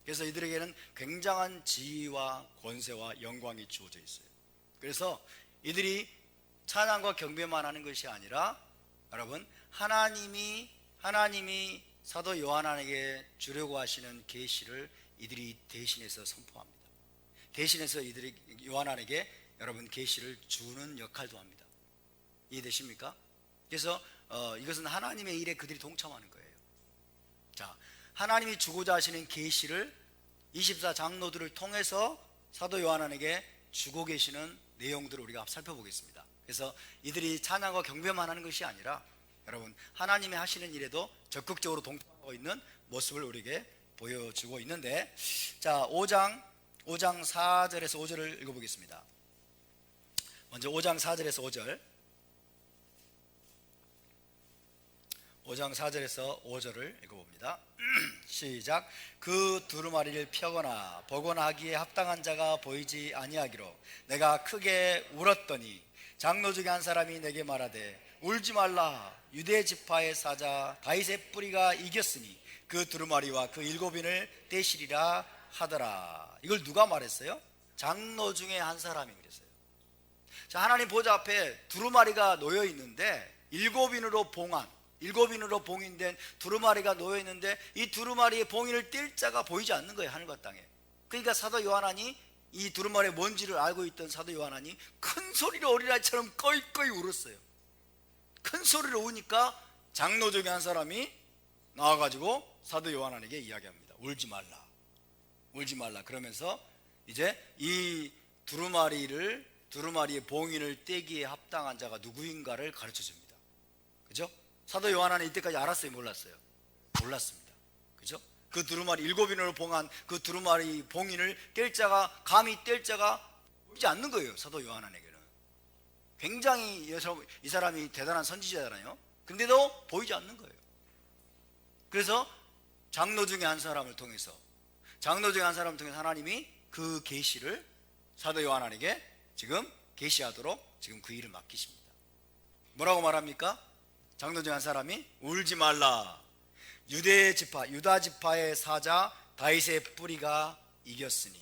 그래서 이들에게는 굉장한 지위와 권세와 영광이 주어져 있어요. 그래서 이들이 찬양과 경배만 하는 것이 아니라 여러분 하나님이 사도 요한에게 주려고 하시는 계시를 이들이 대신해서 선포합니다. 대신해서 이들이 요한에게 여러분 계시를 주는 역할도 합니다. 이해되십니까? 그래서 이것은 하나님의 일에 그들이 동참하는 거예요. 자, 하나님이 주고자 하시는 계시를 24 장로들을 통해서 사도 요한에게 주고 계시는 내용들을 우리가 살펴보겠습니다. 그래서 이들이 찬양과 경배만 하는 것이 아니라 여러분 하나님이 하시는 일에도 적극적으로 동참하고 있는 모습을 우리에게 보여주고 있는데, 자 5장 4절에서 5절을 읽어보겠습니다. 먼저 5장 4절에서 5절 5장 4절에서 5절을 읽어봅니다. 시작. 그 두루마리를 펴거나 보거나 하기에 합당한 자가 보이지 아니하기로 내가 크게 울었더니 장로 중에 한 사람이 내게 말하되 울지 말라. 유대 지파의 사자 다윗의 뿌리가 이겼으니 그 두루마리와 그 7인을 떼시리라 하더라. 이걸 누가 말했어요? 장로 중에 한 사람이 그랬어요. 자, 하나님 보좌 앞에 두루마리가 놓여 있는데 7인으로 봉인된 두루마리가 놓여 있는데 이 두루마리의 봉인을 뗄 자가 보이지 않는 거예요, 하늘과 땅에. 그러니까 사도 요한이 이 두루마리의 뭔지를 알고 있던 사도 요한이 큰 소리로 어린아이처럼 꺼이꺼이 울었어요. 큰 소리로 우니까 장로 중에 한 사람이 나와가지고 사도 요한에게 이야기합니다. 울지 말라. 그러면서 이제 이 두루마리의 봉인을 떼기에 합당한 자가 누구인가를 가르쳐 줍니다. 그죠? 사도 요한은 이때까지 알았어요, 몰랐어요? 몰랐습니다. 그죠? 그 두루마리 일곱인으로 봉한 그 두루마리 봉인을 뗄 자가 감히 뗄 자가 보이지 않는 거예요. 사도 요한에게는. 굉장히 이 사람이 대단한 선지자잖아요. 근데도 보이지 않는 거예요. 그래서 장로 중에 한 사람을 통해서 하나님이 그 계시를 사도 요한에게 지금 계시하도록 지금 그 일을 맡기십니다. 뭐라고 말합니까? 장로 중에 한 사람이 울지 말라. 유다 지파의 사자 다윗의 뿌리가 이겼으니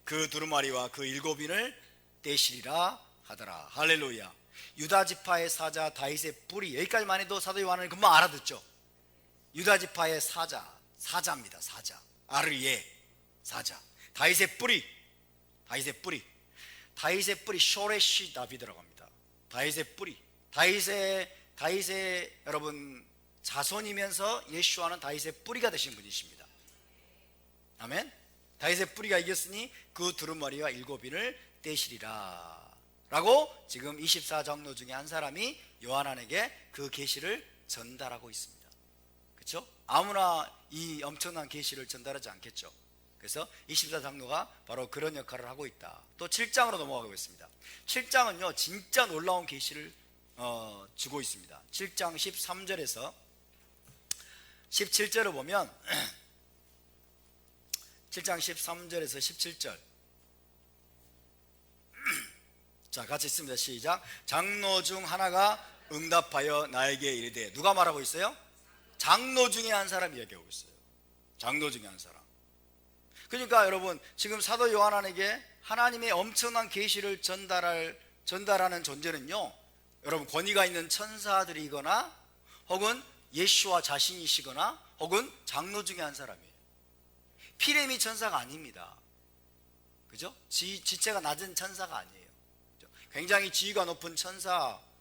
그 두루마리와 그 일곱인을 떼시리라 하더라. 할렐루야. 유다 지파의 사자 다윗의 뿌리, 여기까지만 해도 사도 요한은 금방 알아듣죠. 유다 지파의 사자입니다. 사자. 아르예 사자. 다윗의 뿌리 쇼레시 다비드라고 합니다. 다윗의 뿌리. 다윗의 여러분 자손이면서 예수와는 다윗의 뿌리가 되신 분이십니다. 아멘. 다윗의 뿌리가 이겼으니 그 두루마리와 일곱인을 떼시리라 라고 지금 24장로 중에 한 사람이 요한에게 그 계시를 전달하고 있습니다. 그렇죠? 아무나 이 엄청난 계시를 전달하지 않겠죠. 그래서 24장로가 바로 그런 역할을 하고 있다. 또 7장으로 넘어가겠습니다. 7장은요 진짜 놀라운 계시를 주고 있습니다. 7장 13절에서 17절을 보면 7장 13절에서 17절 자 같이 읽습니다. 시작. 장로 중 하나가 응답하여 나에게 이르되, 누가 말하고 있어요? 장로 중에 한 사람이 얘기하고 있어요. 장로 중에 한 사람. 그러니까 여러분 지금 사도 요한에게 하나님의 엄청난 계시를 전달하는 존재는요 여러분 권위가 있는 천사들이거나 혹은 예수와 자신이시거나 혹은 장로 중에 한 사람이에요. 피레미 천사가 아닙니다. 그죠? 지체가 낮은 천사가 아니에요. 그죠? 굉장히 지위가 높은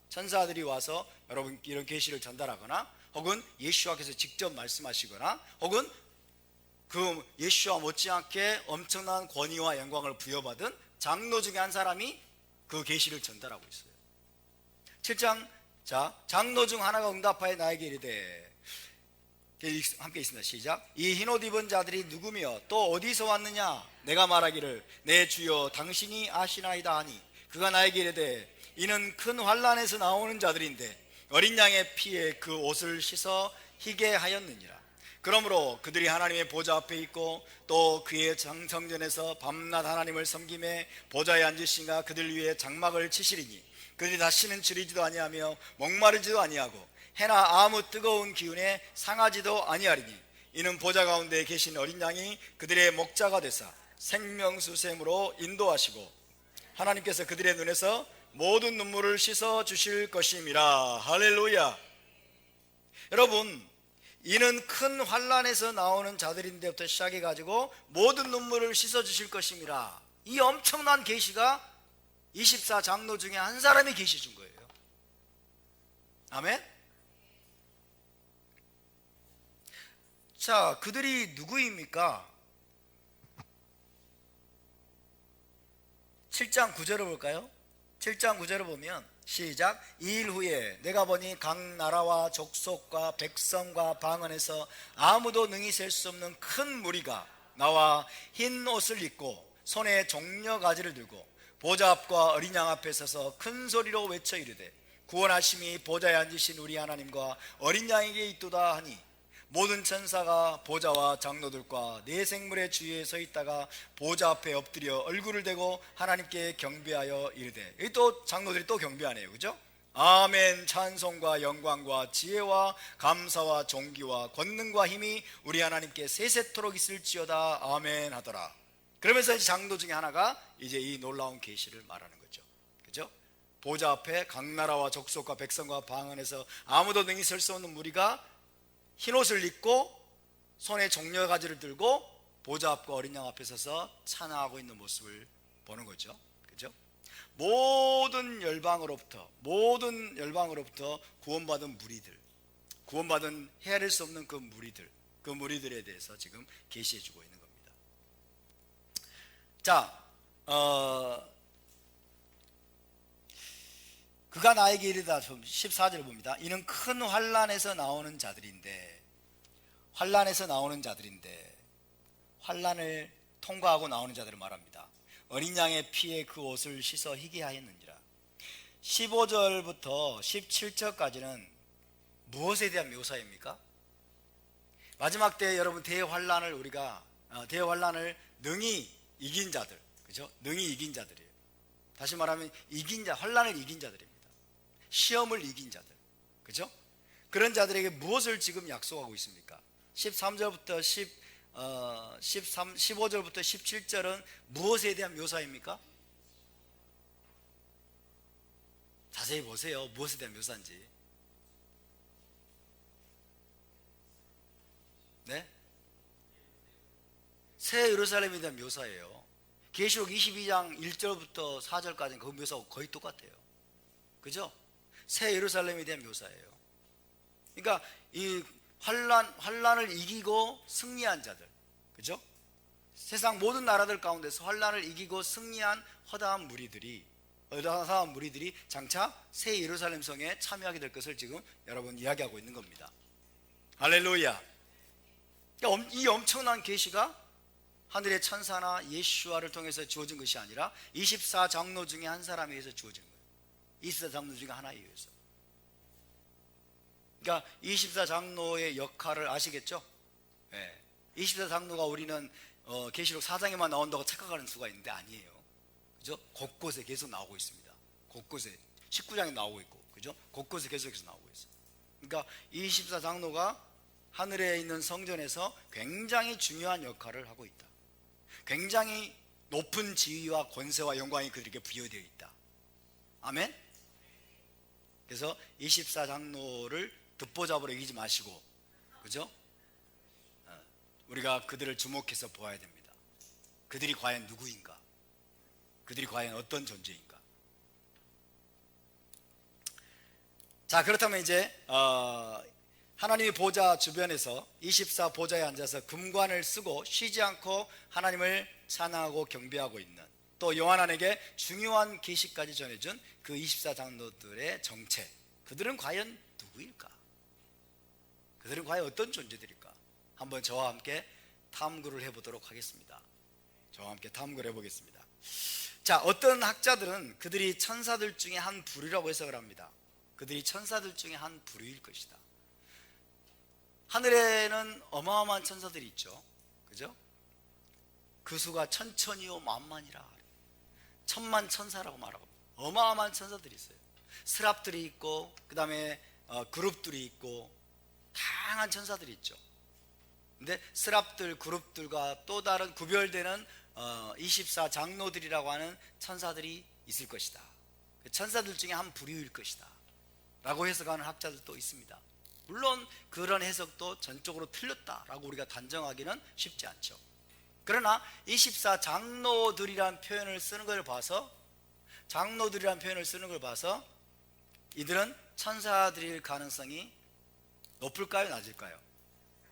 천사들이 와서 여러분 이런 계시를 전달하거나 혹은 예수와께서 직접 말씀하시거나 혹은 그 예수와 못지않게 엄청난 권위와 영광을 부여받은 장로 중에 한 사람이 그 계시를 전달하고 있어요. 7장 자 장로 중 하나가 응답하여 나에게 이르되, 함께 있습니다. 시작. 이 흰옷 입은 자들이 누구며 또 어디서 왔느냐? 내가 말하기를 내 주여 당신이 아시나이다 하니, 그가 나에게 이르되 이는 큰 환난에서 나오는 자들인데 어린 양의 피에 그 옷을 씻어 희게 하였느니라. 그러므로 그들이 하나님의 보좌 앞에 있고 또 그의 성전에서 밤낮 하나님을 섬김에 보좌에 앉으신가 그들 위에 장막을 치시리니 그들이 다시는 줄이지도 아니하며 목마르지도 아니하고 해나 아무 뜨거운 기운에 상하지도 아니하리니 이는 보좌 가운데 계신 어린 양이 그들의 목자가 되사 생명수샘으로 인도하시고 하나님께서 그들의 눈에서 모든 눈물을 씻어 주실 것임이라. 할렐루야. 여러분 이는 큰 환난에서 나오는 자들인데부터 시작해 가지고 모든 눈물을 씻어 주실 것임이라. 이 엄청난 계시가 24장로 중에 한 사람이 계시 준 거예요. 아멘. 자, 그들이 누구입니까? 7장 9절을 볼까요? 7장 9절을 보면 시작. 이 일 후에 내가 보니 각 나라와 족속과 백성과 방언에서 아무도 능히 셀 수 없는 큰 무리가 나와 흰 옷을 입고 손에 종려가지를 들고 보좌 앞과 어린 양 앞에 서서 큰 소리로 외쳐 이르되, 구원하심이 보좌에 앉으신 우리 하나님과 어린 양에게 있도다 하니, 모든 천사가 보좌와 장로들과 네 생물의 주위에 서 있다가 보좌 앞에 엎드려 얼굴을 대고 하나님께 경배하여 이르되, 여기 또 장로들이 또 경배하네요. 그죠? 아멘. 찬송과 영광과 지혜와 감사와 존귀와 권능과 힘이 우리 하나님께 세세토록 있을지어다. 아멘 하더라. 그러면서 이제 장로 중에 하나가 이제 이 놀라운 계시를 말하는 거죠. 그죠? 보좌 앞에 각 나라와 족속과 백성과 방언에서 아무도 능히 설 수 없는 무리가 흰옷을 입고 손에 종려가지를 들고 보좌 앞과 어린 양 앞에 서서 찬양하고 있는 모습을 보는 거죠. 그죠? 모든 열방으로부터 구원받은 무리들, 구원받은 헤아릴 수 없는 그 무리들에 대해서 지금 계시해 주고 있는 겁니다. 자, 그가 나에게 이르다. 14절 봅니다. 이는 큰 환난에서 나오는 자들인데, 환란에서 나오는 자들인데 환란을 통과하고 나오는 자들을 말합니다. 어린 양의 피에 그 옷을 씻어 희게 하였느니라. 15절부터 17절까지는 무엇에 대한 묘사입니까? 마지막 때 여러분 대환란을 우리가 대환란을 능히 이긴 자들, 그죠? 능히 이긴 자들이에요. 다시 말하면 이긴 자, 환란을 이긴 자들입니다. 시험을 이긴 자들, 그죠? 그런 자들에게 무엇을 지금 약속하고 있습니까? 13절부터 15절부터 17절은 무엇에 대한 묘사입니까? 자세히 보세요. 무엇에 대한 묘사인지. 네? 새 예루살렘에 대한 묘사예요. 계시록 22장 1절부터 4절까지는 그 묘사하고 거의 똑같아요. 그죠? 새 예루살렘에 대한 묘사예요. 그러니까 이 환란을 이기고 승리한 자들, 그죠? 세상 모든 나라들 가운데서 환란을 이기고 승리한 허다한 무리들이 장차 새 예루살렘 성에 참여하게 될 것을 지금 여러분 이야기하고 있는 겁니다. 할렐루야. 그러니까 이 엄청난 계시가 하늘의 천사나 예수와를 통해서 주어진 것이 아니라 24장로 중에 한 사람에 의해서 주어진 거예요. 24장로 중에 하나에 의해서. 그러니까 24장로의 역할을 아시겠죠? 네. 24장로가 우리는 계시록 4장에만 나온다고 착각하는 수가 있는데 아니에요. 그죠? 곳곳에 계속 나오고 있습니다. 곳곳에 19장에 나오고 있고, 그죠? 곳곳에 계속해서 나오고 있어요. 그러니까 24장로가 하늘에 있는 성전에서 굉장히 중요한 역할을 하고 있다. 굉장히 높은 지위와 권세와 영광이 그들에게 부여되어 있다. 아멘? 그래서 24장로를 듣보잡으로 여기지 마시고, 그죠? 우리가 그들을 주목해서 보아야 됩니다. 그들이 과연 누구인가? 그들이 과연 어떤 존재인가? 자, 그렇다면 이제 하나님의 보좌 주변에서 24 보좌에 앉아서 금관을 쓰고 쉬지 않고 하나님을 찬양하고 경배하고 있는, 또 요한에게 중요한 계시까지 전해준 그 24장로들의 정체, 그들은 과연 누구일까? 그들은 과연 어떤 존재들일까? 한번 저와 함께 탐구를 해보도록 하겠습니다. 저와 함께 탐구를 해보겠습니다. 자, 어떤 학자들은 그들이 천사들 중에 한 부류라고 해석을 합니다. 그들이 천사들 중에 한 부류일 것이다. 하늘에는 어마어마한 천사들이 있죠. 그죠? 그 수가 천천히요 만만이라, 천만 천사라고 말하고 어마어마한 천사들이 있어요. 스랍들이 있고, 그 다음에 그룹들이 있고, 다양한 천사들이 있죠. 근데 스랍들, 그룹들과 또 다른 구별되는 24장로들이라고 하는 천사들이 있을 것이다. 천사들 중에 한 부류일 것이다 라고 해석하는 학자들도 있습니다. 물론 그런 해석도 전적으로 틀렸다라고 우리가 단정하기는 쉽지 않죠. 그러나 24장로들이란 표현을 쓰는 걸 봐서, 이들은 천사들일 가능성이 높을까요, 낮을까요?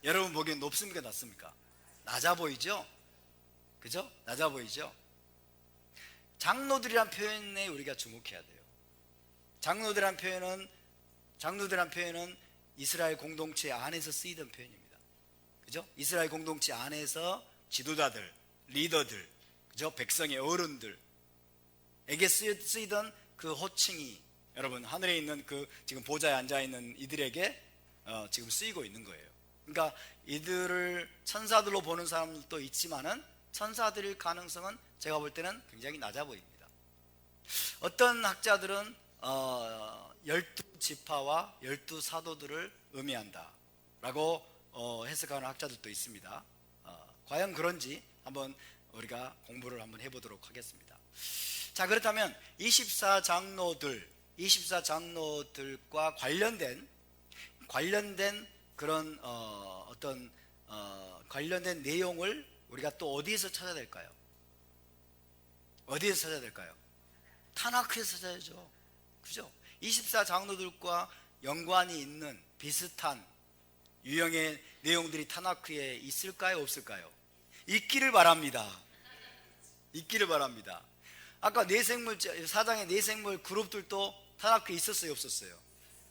여러분 보기엔 높습니까, 낮습니까? 낮아 보이죠? 그죠? 낮아 보이죠? 장로들이란 표현에 우리가 주목해야 돼요. 장로들이란 표현은 이스라엘 공동체 안에서 쓰이던 표현입니다. 그죠? 이스라엘 공동체 안에서 지도자들, 리더들, 그죠? 백성의 어른들에게 쓰이던 그 호칭이 여러분 하늘에 있는 그 지금 보좌에 앉아 있는 이들에게 지금 쓰이고 있는 거예요. 그러니까 이들을 천사들로 보는 사람도 있지만은 천사들일 가능성은 제가 볼 때는 굉장히 낮아 보입니다. 어떤 학자들은 12지파와 12사도들을 의미한다 라고 해석하는 학자들도 있습니다. 과연 그런지 한번 우리가 공부를 한번 해보도록 하겠습니다. 자, 그렇다면 24장로들과 관련된 그런 관련된 내용을 우리가 또 어디에서 찾아야 될까요? 어디에서 찾아야 될까요? 타나크에서 찾아야죠. 그죠? 24장로들과 연관이 있는 비슷한 유형의 내용들이 타나크에 있을까요, 없을까요? 있기를 바랍니다. 있기를 바랍니다. 아까 내생물 4장의 내생물 그룹들도 타나크에 있었어요, 없었어요?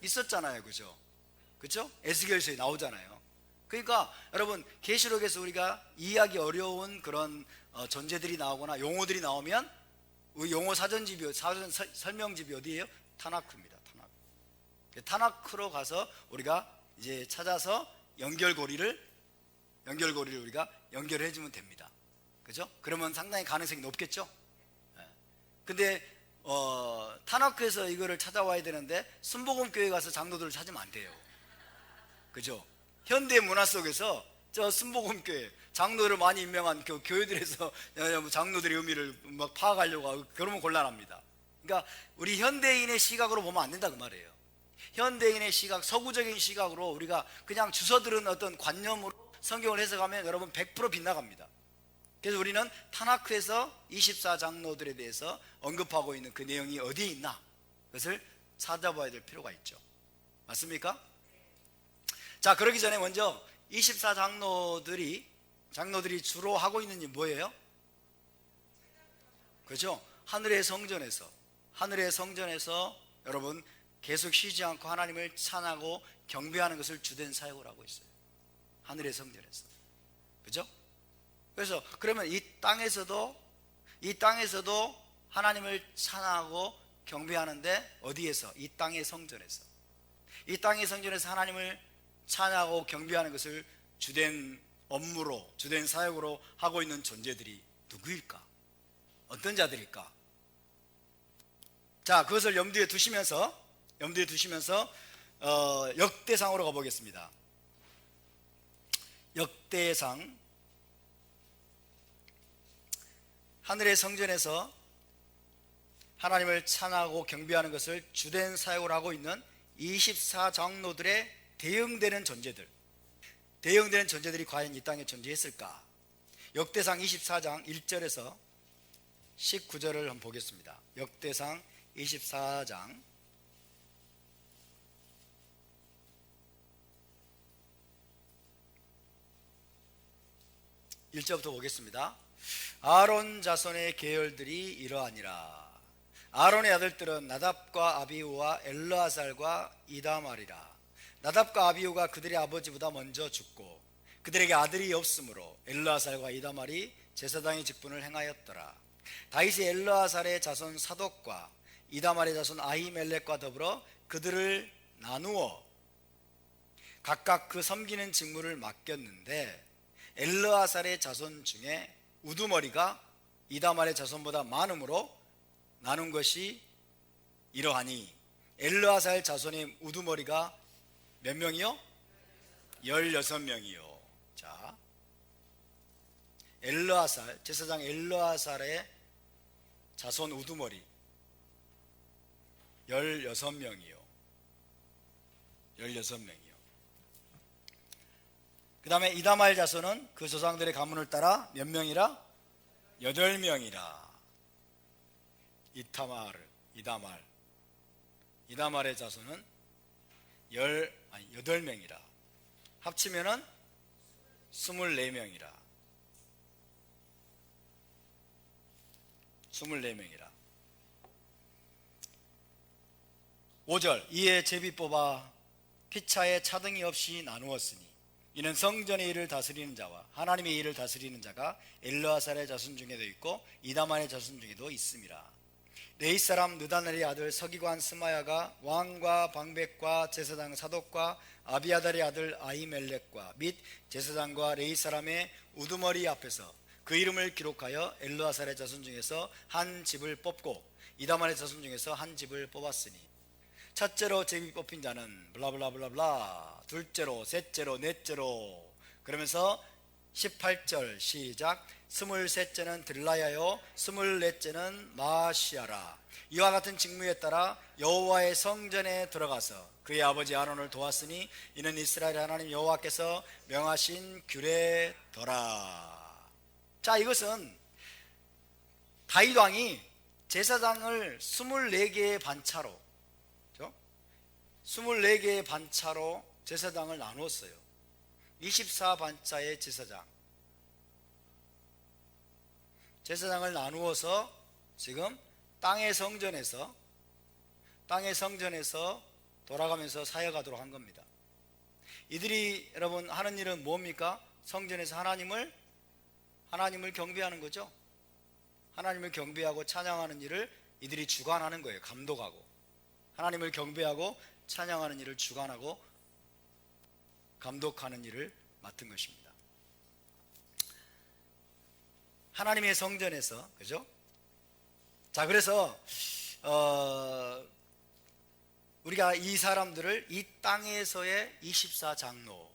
있었잖아요. 그죠? 그죠? 에스겔서에 나오잖아요. 그러니까 여러분, 계시록에서 우리가 이해하기 어려운 그런 존재들이 나오거나 용어들이 나오면 용어 사전집이, 사전 설명집이 어디예요? 타나크입니다. 타나크로 가서 우리가 이제 찾아서 연결고리를 우리가 연결해 주면 됩니다. 그죠? 그러면 상당히 가능성이 높겠죠? 근데 타나크에서 이거를 찾아와야 되는데 순복음교회 가서 장로들을 찾으면 안 돼요. 그죠? 현대 문화 속에서 저 순복음교회 장로를 많이 임명한 교회들에서 장로들의 의미를 막 파악하려고 하고 그러면 곤란합니다. 그러니까 우리 현대인의 시각으로 보면 안 된다 그 말이에요. 현대인의 시각, 서구적인 시각으로 우리가 그냥 주워 들은 어떤 관념으로 성경을 해석하면 여러분 100% 빗나갑니다. 그래서 우리는 타나크에서 24장로들에 대해서 언급하고 있는 그 내용이 어디에 있나, 그것을 찾아봐야 될 필요가 있죠. 맞습니까? 자, 그러기 전에 먼저 24장로들이 주로 하고 있는 일 뭐예요? 그렇죠? 하늘의 성전에서 여러분 계속 쉬지 않고 하나님을 찬하고 경배하는 것을 주된 사역을 하고 있어요. 하늘의 성전에서. 그죠? 그래서 그러면 이 땅에서도 하나님을 찬하고 경배하는데 어디에서? 이 땅의 성전에서. 이 땅의 성전에서 하나님을 찬하고 경배하는 것을 주된 업무로, 주된 사역으로 하고 있는 존재들이 누구일까? 어떤 자들일까? 자, 그것을 염두에 두시면서 역대상으로 가보겠습니다. 역대상. 하늘의 성전에서 하나님을 찬하고 경배하는 것을 주된 사역을 하고 있는 24장로들의 대응되는 존재들이 과연 이 땅에 존재했을까? 역대상 24장 1절에서 19절을 한번 보겠습니다. 역대상 24장 1절부터 보겠습니다. 아론 자손의 계열들이 이러하니라. 아론의 아들들은 나답과 아비후와 엘르아살과 이다말이라. 나답과 아비후가 그들의 아버지보다 먼저 죽고 그들에게 아들이 없으므로 엘르아살과 이다말이 제사장의 직분을 행하였더라. 다윗이 엘르아살의 자손 사독과 이다말의 자손 아히멜렉과 더불어 그들을 나누어 각각 그 섬기는 직무를 맡겼는데 엘르아살의 자손 중에 우두머리가 이다말의 자손보다 많음으로 나눈 것이 이러하니, 엘르아살 자손의 우두머리가 몇 명이요? 16명이요. 자, 엘르아살, 제사장 엘르아살의 자손 우두머리 16명이요. 16명이요. 그 다음에 이다말 자손은 그 조상들의 가문을 따라 몇 명이라? 8명이라. 이다말의 자손은 8명이라. 합치면은 24명이라. 24명이라. 5절. 이에 제비 뽑아 피차에 차등이 없이 나누었으니 이는 성전의 일을 다스리는 자와 하나님의 일을 다스리는 자가 엘르아살의 자손 중에도 있고 이다말의 자손 중에도 있음이라. 레위 사람 느다넬의 아들 서기관 스마야가 왕과 방백과 제사장 사독과 아비아달의 아들 아히멜렉과 및 제사장과 레위 사람의 우두머리 앞에서 그 이름을 기록하여 엘르아살의 자손 중에서 한 집을 뽑고 이다말의 자손 중에서 한 집을 뽑았으니, 첫째로 제비 뽑힌 자는 블라블라블라블라, 둘째로, 셋째로, 넷째로, 그러면서 18절 시작. 23째는 들라야요 24째는 마시아라. 이와 같은 직무에 따라 여호와의 성전에 들어가서 그의 아버지 아론을 도왔으니 이는 이스라엘 하나님 여호와께서 명하신 규례더라. 자, 이것은 다윗 왕이 제사장을 24개의 반차로 24개의 반차로 제사장을 나누었어요. 24반차의 제사장을 나누어서 지금 땅의 성전에서 돌아가면서 사역하도록 한 겁니다. 이들이 여러분 하는 일은 뭡니까? 성전에서 하나님을 경배하는 거죠. 하나님을 경배하고 찬양하는 일을 이들이 주관하는 거예요. 감독하고 하나님을 경배하고 찬양하는 일을 주관하고 감독하는 일을 맡은 것입니다. 하나님의 성전에서, 그죠? 자, 그래서 우리가 이 사람들을 이 땅에서의 24장로라고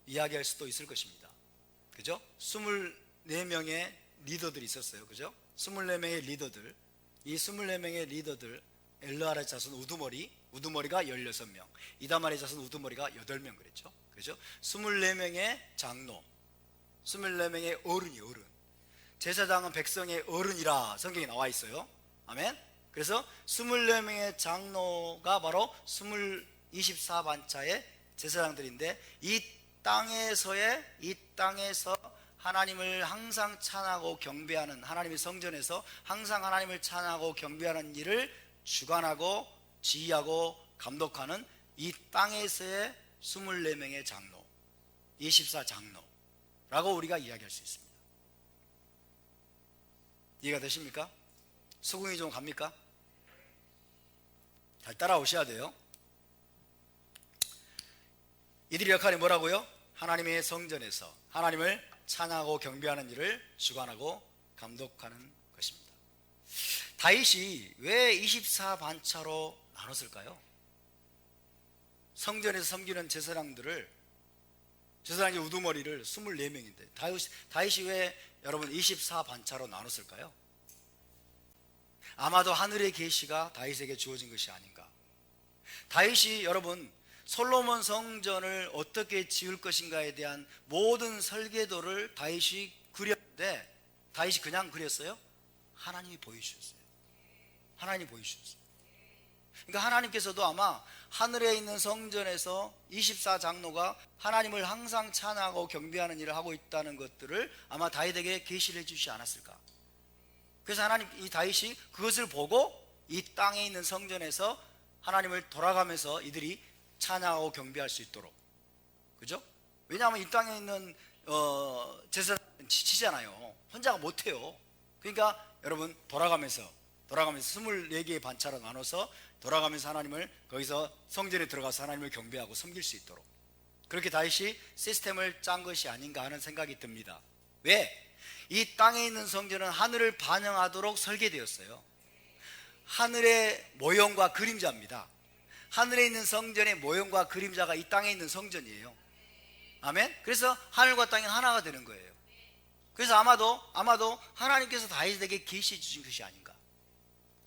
이야기할 수도 있을 것입니다. 그죠? 24명의 리더들이 있었어요. 그죠? 24명의 리더들, 이 24명의 리더들, 엘르알의 자손 우두머리가 16명, 이다말의 자손 우두머리가 8명 그랬죠. 그죠? 24명의 장로, 24명의 어른이 어른. 제사장은 백성의 어른이라 성경에 나와 있어요. 아멘. 그래서 24명의 장로가 바로 24반차의 제사장들인데, 이 땅에서 하나님을 항상 찬하고 경배하는, 하나님의 성전에서 항상 하나님을 찬하고 경배하는 일을 주관하고 지휘하고 감독하는 이 땅에서의 24명의 장로, 24장로라고 우리가 이야기할 수 있습니다. 이해가 되십니까? 수긍이 좀 갑니까? 잘 따라오셔야 돼요. 이들의 역할이 뭐라고요? 하나님의 성전에서 하나님을 찬양하고 경배하는 일을 주관하고 감독하는 것입니다. 다윗이 왜 24반차로 나눴을까요? 성전에서 섬기는 제사장이 우두머리를 24명인데 다윗이 왜 여러분 24반차로 나눴을까요? 아마도 하늘의 계시가 다윗에게 주어진 것이 아닌가. 다윗이 여러분 솔로몬 성전을 어떻게 지을 것인가에 대한 모든 설계도를 다윗이 그렸는데, 다윗이 그냥 그렸어요? 하나님이 보여주셨어요. 하나님이 보여주셨어요. 그러니까 하나님께서도 아마 하늘에 있는 성전에서 24장로가 하나님을 항상 찬양하고 경배하는 일을 하고 있다는 것들을 아마 다윗에게 계시를 해주시지 않았을까. 그래서 이 다윗이 그것을 보고 이 땅에 있는 성전에서 하나님을 돌아가면서 이들이 찬양하고 경배할 수 있도록, 그죠? 왜냐하면 이 땅에 있는 제사장은 지치잖아요. 혼자가 못해요. 그러니까 여러분 돌아가면서 24개의 반차로 나눠서 돌아가면서 하나님을, 거기서 성전에 들어가서 하나님을 경배하고 섬길 수 있도록 그렇게 다윗이 시스템을 짠 것이 아닌가 하는 생각이 듭니다. 왜? 이 땅에 있는 성전은 하늘을 반영하도록 설계되었어요. 하늘의 모형과 그림자입니다. 하늘에 있는 성전의 모형과 그림자가 이 땅에 있는 성전이에요. 아멘. 그래서 하늘과 땅이 하나가 되는 거예요. 그래서 아마도 하나님께서 다윗에게 계시해 주신 것이 아닌가.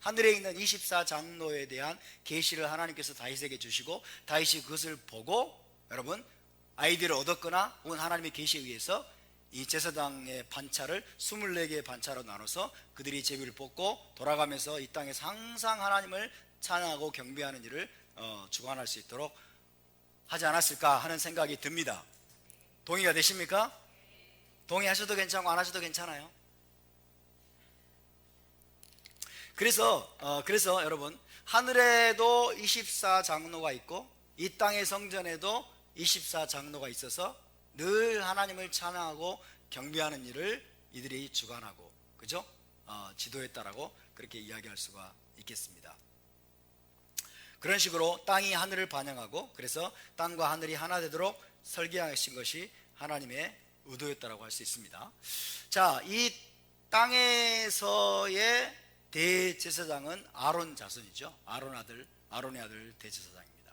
하늘에 있는 24장로에 대한 계시를 하나님께서 다윗에게 주시고, 다윗이 그것을 보고 여러분 아이디어를 얻었거나 혹은 하나님의 계시에 의해서 이 제사장의 반차를 24개의 반차로 나눠서 그들이 제비를 뽑고 돌아가면서 이 땅에서 항상 하나님을 찬양하고 경배하는 일을 주관할 수 있도록 하지 않았을까 하는 생각이 듭니다. 동의가 되십니까? 동의하셔도 괜찮고 안 하셔도 괜찮아요. 그래서 여러분 하늘에도 24장로가 있고 이 땅의 성전에도 24장로가 있어서 늘 하나님을 찬양하고 경배하는 일을 이들이 주관하고, 그죠? 지도했다라고 그렇게 이야기할 수가 있겠습니다. 그런 식으로 땅이 하늘을 반영하고, 그래서 땅과 하늘이 하나 되도록 설계하신 것이 하나님의 의도였다라고 할 수 있습니다. 자, 이 땅에서의 대제사장은 아론 자손이죠. 아론의 아들 대제사장입니다.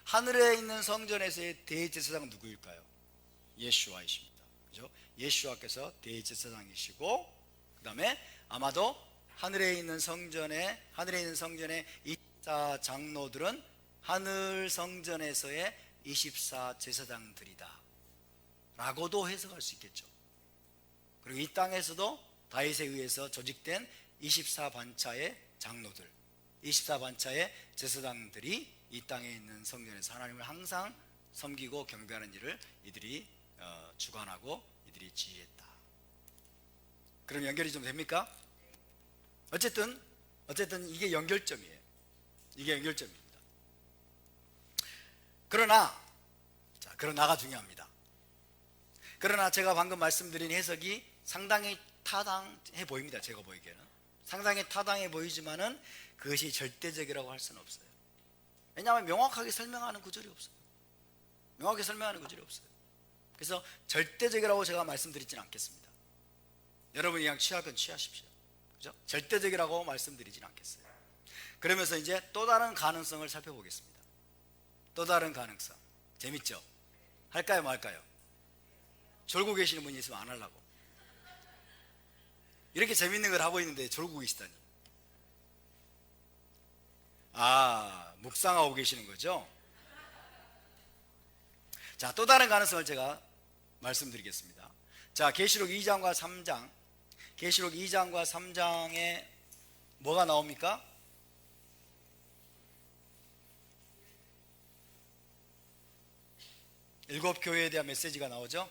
하늘에 있는 성전에서의 대제사장은 누구일까요? 예수와이십니다. 그죠? 예수와께서 대제사장이시고, 그 다음에 아마도 하늘에 있는 성전의 24장로들은 하늘 성전에서의 24제사장들이다 라고도 해석할 수 있겠죠. 그리고 이 땅에서도 다윗에 의해서 조직된 24반차의 장로들, 24반차의 제사장들이 이 땅에 있는 성전에서 하나님을 항상 섬기고 경배하는 일을 이들이 주관하고 이들이 지휘했다. 그럼 연결이 좀 됩니까? 어쨌든 이게 연결점이에요. 이게 연결점입니다. 그러나가 중요합니다. 그러나 제가 방금 말씀드린 해석이 상당히 타당해 보입니다. 제가 보이기에는 상당히 타당해 보이지만은 그것이 절대적이라고 할 수는 없어요. 왜냐하면 명확하게 설명하는 구절이 없어요. 명확하게 설명하는 구절이 없어요. 그래서 절대적이라고 제가 말씀드리지는 않겠습니다. 여러분이 그냥 취할 건 취하십시오. 그죠? 절대적이라고 말씀드리지는 않겠어요. 그러면서 이제 또 다른 가능성을 살펴보겠습니다. 또 다른 가능성. 재밌죠? 할까요 말까요? 졸고 계시는 분이 있으면 안 하려고. 이렇게 재밌는 걸 하고 있는데 졸고 계시다니. 묵상하고 계시는 거죠? 자, 또 다른 가능성을 제가 말씀드리겠습니다. 자, 계시록 2장과 3장. 계시록 2장과 3장에 뭐가 나옵니까? 일곱 교회에 대한 메시지가 나오죠.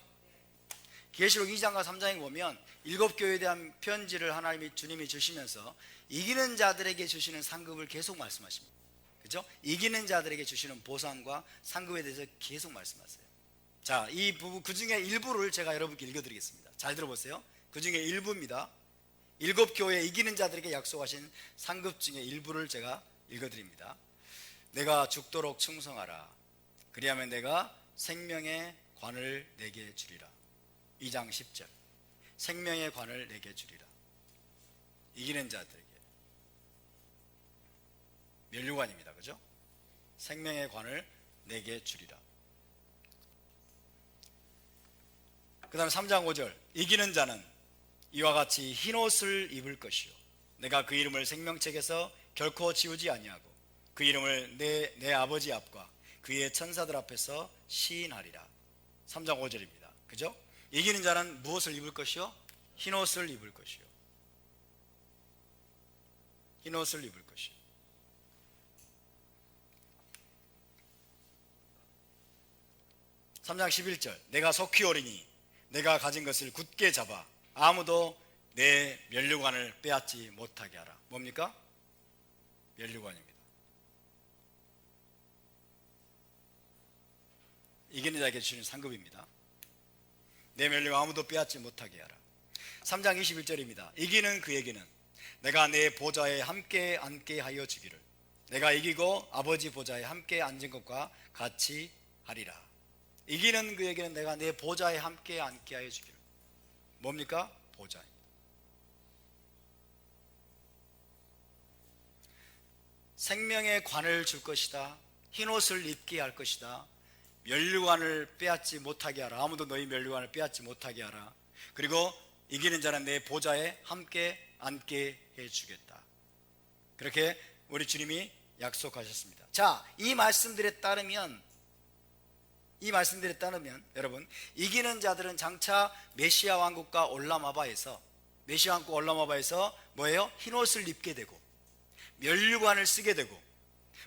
계시록 2장과 3장에 보면 일곱 교회에 대한 편지를 주님이 주시면서 이기는 자들에게 주시는 상급을 계속 말씀하십니다. 그죠? 이기는 자들에게 주시는 보상과 상급에 대해서 계속 말씀하세요. 자, 이 부분 그 중에 일부를 제가 여러분께 읽어드리겠습니다. 잘 들어보세요. 그 중에 일부입니다. 일곱 교회 이기는 자들에게 약속하신 상급 중에 일부를 제가 읽어드립니다. 내가 죽도록 충성하라. 그리하면 내가 생명의 관을 내게 주리라. 2장 10절. 생명의 관을 내게 주리라. 이기는 자들에게. 면류관입니다. 그죠? 생명의 관을 내게 주리라. 그 다음 3장 5절. 이기는 자는 이와 같이 흰옷을 입을 것이요 내가 그 이름을 생명책에서 결코 지우지 아니하고 그 이름을 내 아버지 앞과 그의 천사들 앞에서 시인하리라. 3장 5절입니다. 그죠? 이기는 자는 무엇을 입을 것이요? 흰옷을 입을 것이요. 흰옷을 입을 것이요. (3장 11절) 내가 속히 오리니 내가 가진 것을 굳게 잡아 아무도 내 면류관을 빼앗지 못하게 하라. 뭡니까? 면류관입니다. 이기는 자에게 주시는 상급입니다. 내 면류관 아무도 빼앗지 못하게 하라. 3장 21절입니다. 이기는 그에게는 내가 내 보좌에 함께 앉게 하여 주기를 내가 이기고 아버지 보좌에 함께 앉은 것과 같이 하리라. 이기는 그에게는 내가 내 보좌에 함께 앉게 하여 주기를. 뭡니까? 보좌입니다. 생명의 관을 줄 것이다. 흰옷을 입게 할 것이다. 면류관을 빼앗지 못하게 하라. 아무도 너희 면류관을 빼앗지 못하게 하라. 그리고 이기는 자는 내 보좌에 함께 앉게 해주겠다. 그렇게 우리 주님이 약속하셨습니다. 자, 이 말씀들에 따르면 여러분, 이기는 자들은 장차 메시아 왕국과 올라마바에서 뭐예요? 흰옷을 입게 되고 면류관을 쓰게 되고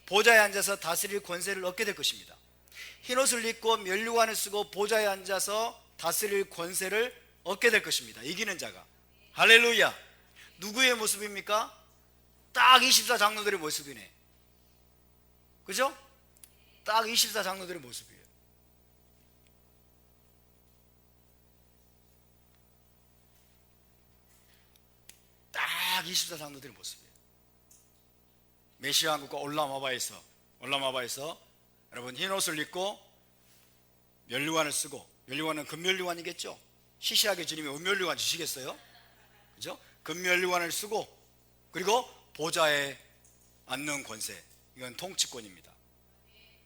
보좌에 앉아서 다스릴 권세를 얻게 될 것입니다. 흰옷을 입고 면류관을 쓰고 보좌에 앉아서 다스릴 권세를 얻게 될 것입니다. 이기는 자가. 할렐루야. 누구의 모습입니까? 딱 24장로들의 모습이네. 그죠? 딱 24장로들의 모습이에요. 딱 24장로들의 모습이에요. 메시아 왕국과 올라마바에서 여러분 흰옷을 입고 면류관을 쓰고, 면류관은 금면류관이겠죠. 시시하게 주님이 은면류관 주시겠어요? 그죠? 금면류관을 쓰고 그리고 보좌에 앉는 권세, 이건 통치권입니다.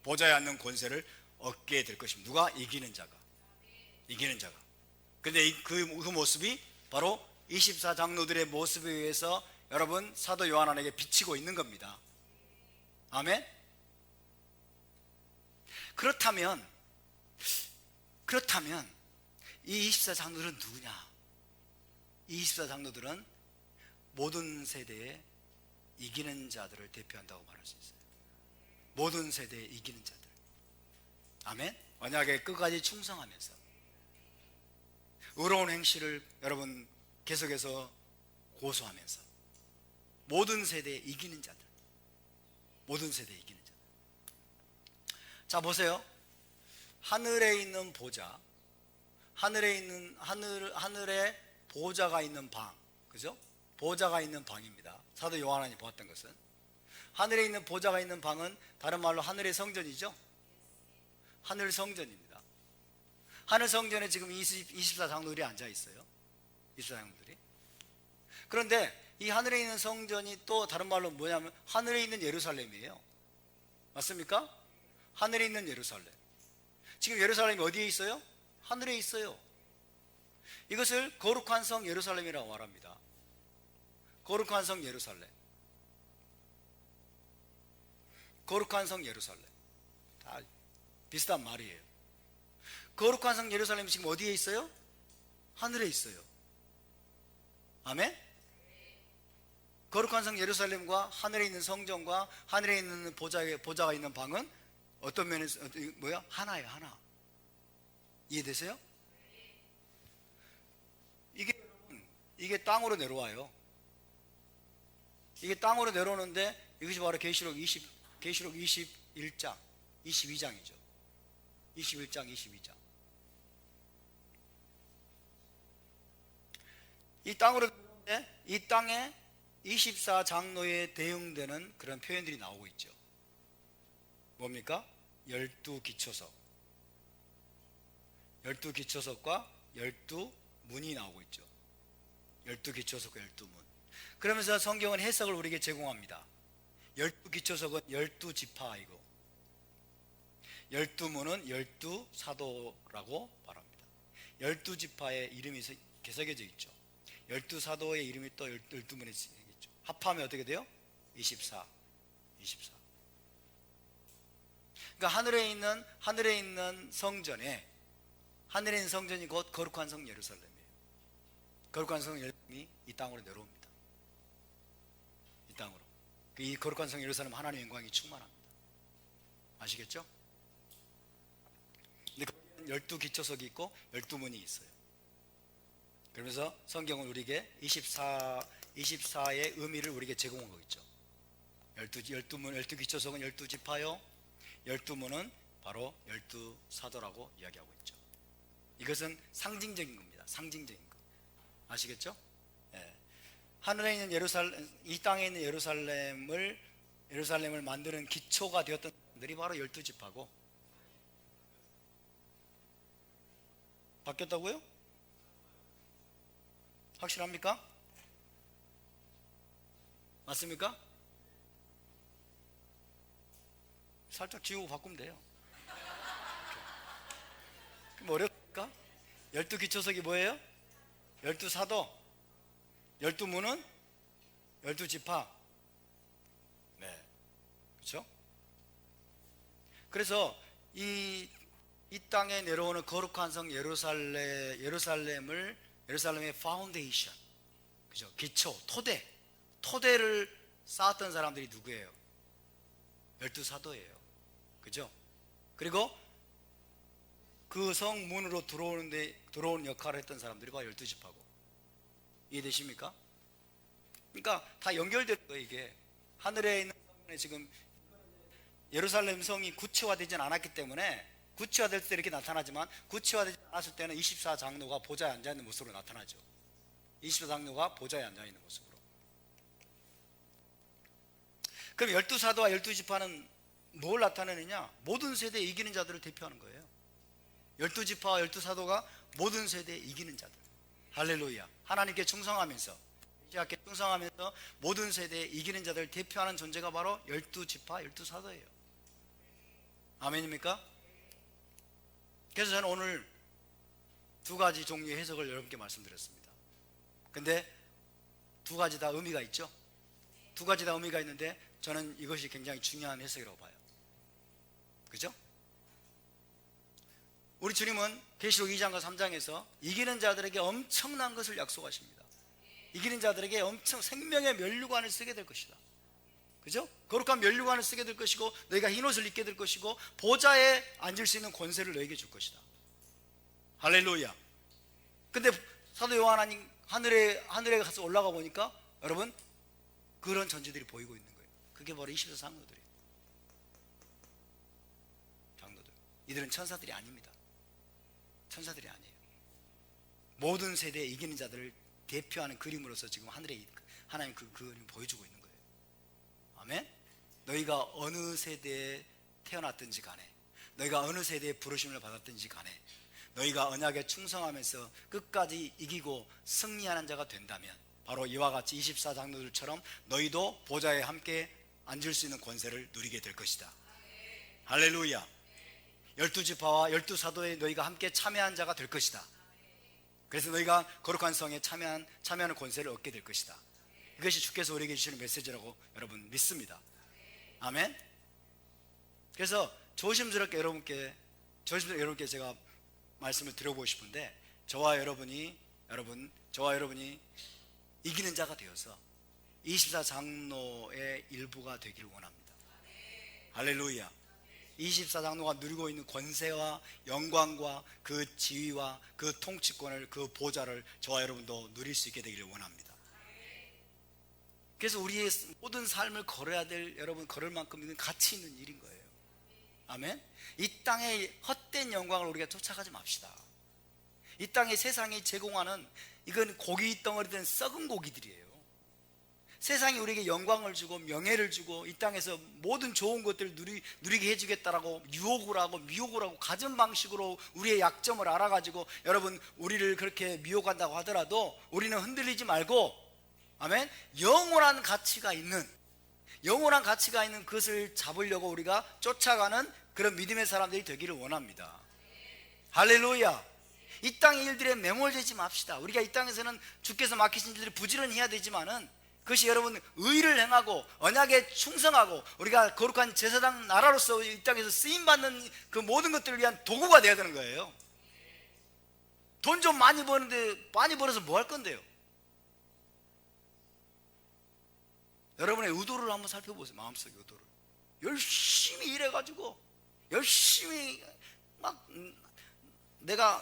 보좌에 앉는 권세를 얻게 될 것입니다. 누가? 이기는 자가. 그런데 그 모습이 바로 24장로들의 모습에 의해서 여러분 사도 요한에게 비치고 있는 겁니다. 아멘. 그렇다면 이 24장로들은 누구냐? 이 24장로들은 모든 세대의 이기는 자들을 대표한다고 말할 수 있어요. 모든 세대의 이기는 자들. 아멘. 만약에 끝까지 충성하면서 의로운 행실을 여러분 계속해서 고수하면서 모든 세대의 이기는 자들. 자, 보세요. 하늘에 있는 보좌, 하늘에 있는 하늘에 보좌가 있는 방, 그죠? 보좌가 있는 방입니다. 사도 요한이 보았던 것은 하늘에 있는 보좌가 있는 방은 다른 말로 하늘의 성전이죠. 하늘 성전입니다. 하늘 성전에 지금 24장로들이 앉아 있어요. 24장로들이. 그런데 이 하늘에 있는 성전이 또 다른 말로 뭐냐면 하늘에 있는 예루살렘이에요. 맞습니까? 하늘에 있는 예루살렘. 지금 예루살렘이 어디에 있어요? 하늘에 있어요. 이것을 거룩한 성 예루살렘이라고 말합니다. 거룩한 성 예루살렘. 거룩한 성 예루살렘. 다 비슷한 말이에요. 거룩한 성 예루살렘이 지금 어디에 있어요? 하늘에 있어요. 아멘? 거룩한 성 예루살렘과 하늘에 있는 성전과 하늘에 있는 보좌가 있는 방은 어떤 면에서 뭐야? 하나예요, 하나. 이해되세요? 이게 땅으로 내려와요. 이게 땅으로 내려오는데 이것이 바로 계시록 21장, 22장이죠. 21장, 22장. 이 땅으로 내려오는데 이 땅에 24장로에 대응되는 그런 표현들이 나오고 있죠. 뭡니까? 12기초석. 12기초석과 12문이 나오고 있죠. 12기초석과 12문. 그러면서 성경은 해석을 우리에게 제공합니다. 12기초석은 12지파이고 12문은 12사도라고 말합니다. 12지파의 이름이 새겨져 있죠. 12사도의 이름이 또 12문에 있죠. 합하면 어떻게 돼요? 24. 그러니까 하늘에 있는 성전에, 하늘에 있는 성전이 곧 거룩한 성 예루살렘이에요. 거룩한 성 예루살렘이 이 땅으로 내려옵니다. 이 땅으로. 이 거룩한 성 예루살렘 하나님의 영광이 충만합니다. 아시겠죠? 근데 거기는 12기초석이 있고 12문이 있어요. 그러면서 성경은 우리에게 24의 의미를 우리에게 제공한 거겠죠. 12문, 12기초석은 12지파요, 12문은 바로 12사도라고 이야기하고 있죠. 이것은 상징적인 겁니다. 상징적인 것. 아시겠죠? 예. 하늘에 있는 이 땅에 있는 예루살렘을 만드는 기초가 되었던 사람들이 바로 12지파고. 바뀌었다고요? 확실합니까? 맞습니까? 살짝 지우고 바꾸면 돼요. 그럼 어렵습니까? 12기초석이 뭐예요? 12사도, 12문은 12지파. 네. 그렇죠? 그래서 이 땅에 내려오는 거룩한 성 예루살렘의 파운데이션, 그죠? 기초, 토대를 쌓았던 사람들이 누구예요? 12사도예요. 그죠? 그리고 그 성문으로 들어오는 역할을 했던 사람들이 바로 12지파고. 이해되십니까? 그러니까 다 연결되는 거예요. 이게 하늘에 있는 성문에 지금 예루살렘 성이 구체화되지 않았기 때문에, 구체화될 때 이렇게 나타나지만 구체화되지 않았을 때는 24장로가 보좌에 앉아있는 모습으로 나타나죠. 24장로가 보좌에 앉아있는 모습으로. 그럼 12사도와 12지파는 뭘 나타내느냐? 모든 세대에 이기는 자들을 대표하는 거예요. 12지파와 12사도가 모든 세대에 이기는 자들. 할렐루야. 하나님께 충성하면서, 메시아께 충성하면서 모든 세대에 이기는 자들을 대표하는 존재가 바로 12지파, 12사도예요. 아멘입니까? 그래서 저는 오늘 두 가지 종류의 해석을 여러분께 말씀드렸습니다. 근데 두 가지 다 의미가 있죠? 두 가지 다 의미가 있는데 저는 이것이 굉장히 중요한 해석이라고 봐요. 그죠? 우리 주님은 계시록 2장과 3장에서 이기는 자들에게 엄청난 것을 약속하십니다. 이기는 자들에게 엄청 생명의 면류관을 쓰게 될 것이다. 그죠? 거룩한 면류관을 쓰게 될 것이고, 너희가 흰옷을 입게 될 것이고, 보좌에 앉을 수 있는 권세를 너에게 줄 것이다. 할렐루야. 근데 사도 요한이 하늘에 가서 올라가 보니까 여러분 그런 전제들이 보이고 있는 거예요. 그게 바로 24장로들이에요. 이들은 천사들이 아닙니다. 천사들이 아니에요. 모든 세대에 이기는 자들을 대표하는 그림으로서 지금 하늘에 하나님 그 그림을 보여주고 있는 거예요. 아멘. 너희가 어느 세대에 태어났든지 간에, 너희가 어느 세대에 부르심을 받았든지 간에, 너희가 언약에 충성하면서 끝까지 이기고 승리하는 자가 된다면 바로 이와 같이 24장로들처럼 너희도 보좌에 함께 앉을 수 있는 권세를 누리게 될 것이다. 할렐루야. 12지파와 12사도에 너희가 함께 참여한 자가 될 것이다. 그래서 너희가 거룩한 성에 참여하는 권세를 얻게 될 것이다. 이것이 주께서 우리에게 주시는 메시지라고 여러분 믿습니다. 아멘. 그래서 조심스럽게 여러분께 제가 말씀을 드려보고 싶은데, 저와 여러분이 이기는 자가 되어서 24장로의 일부가 되기를 원합니다. 할렐루야. 24장로가 누리고 있는 권세와 영광과 그 지위와 그 통치권을, 그 보좌를 저와 여러분도 누릴 수 있게 되기를 원합니다. 그래서 우리의 모든 삶을 걸어야 될, 여러분 걸을 만큼 이건 가치 있는 일인 거예요. 아멘. 이 땅의 헛된 영광을 우리가 쫓아가지 맙시다. 이 땅의 세상이 제공하는, 이건 고기 덩어리된 썩은 고기들이에요. 세상이 우리에게 영광을 주고 명예를 주고 이 땅에서 모든 좋은 것들을 누리게 해주겠다라고 유혹을 하고 미혹을 하고 가전 방식으로 우리의 약점을 알아가지고 여러분 우리를 그렇게 미혹한다고 하더라도 우리는 흔들리지 말고, 아멘, 영원한 가치가 있는 그것을 잡으려고 우리가 쫓아가는 그런 믿음의 사람들이 되기를 원합니다. 할렐루야. 이 땅의 일들에 매몰되지 맙시다. 우리가 이 땅에서는 주께서 맡기신 일들을 부지런히 해야 되지만은 그것이 여러분 의를 행하고 언약에 충성하고 우리가 거룩한 제사장 나라로서 이 땅에서 쓰임받는 그 모든 것들을 위한 도구가 되어야 되는 거예요. 돈 좀 많이 버는데, 많이 벌어서 뭐 할 건데요? 여러분의 의도를 한번 살펴보세요. 마음속의 의도를. 열심히 일해가지고 열심히 막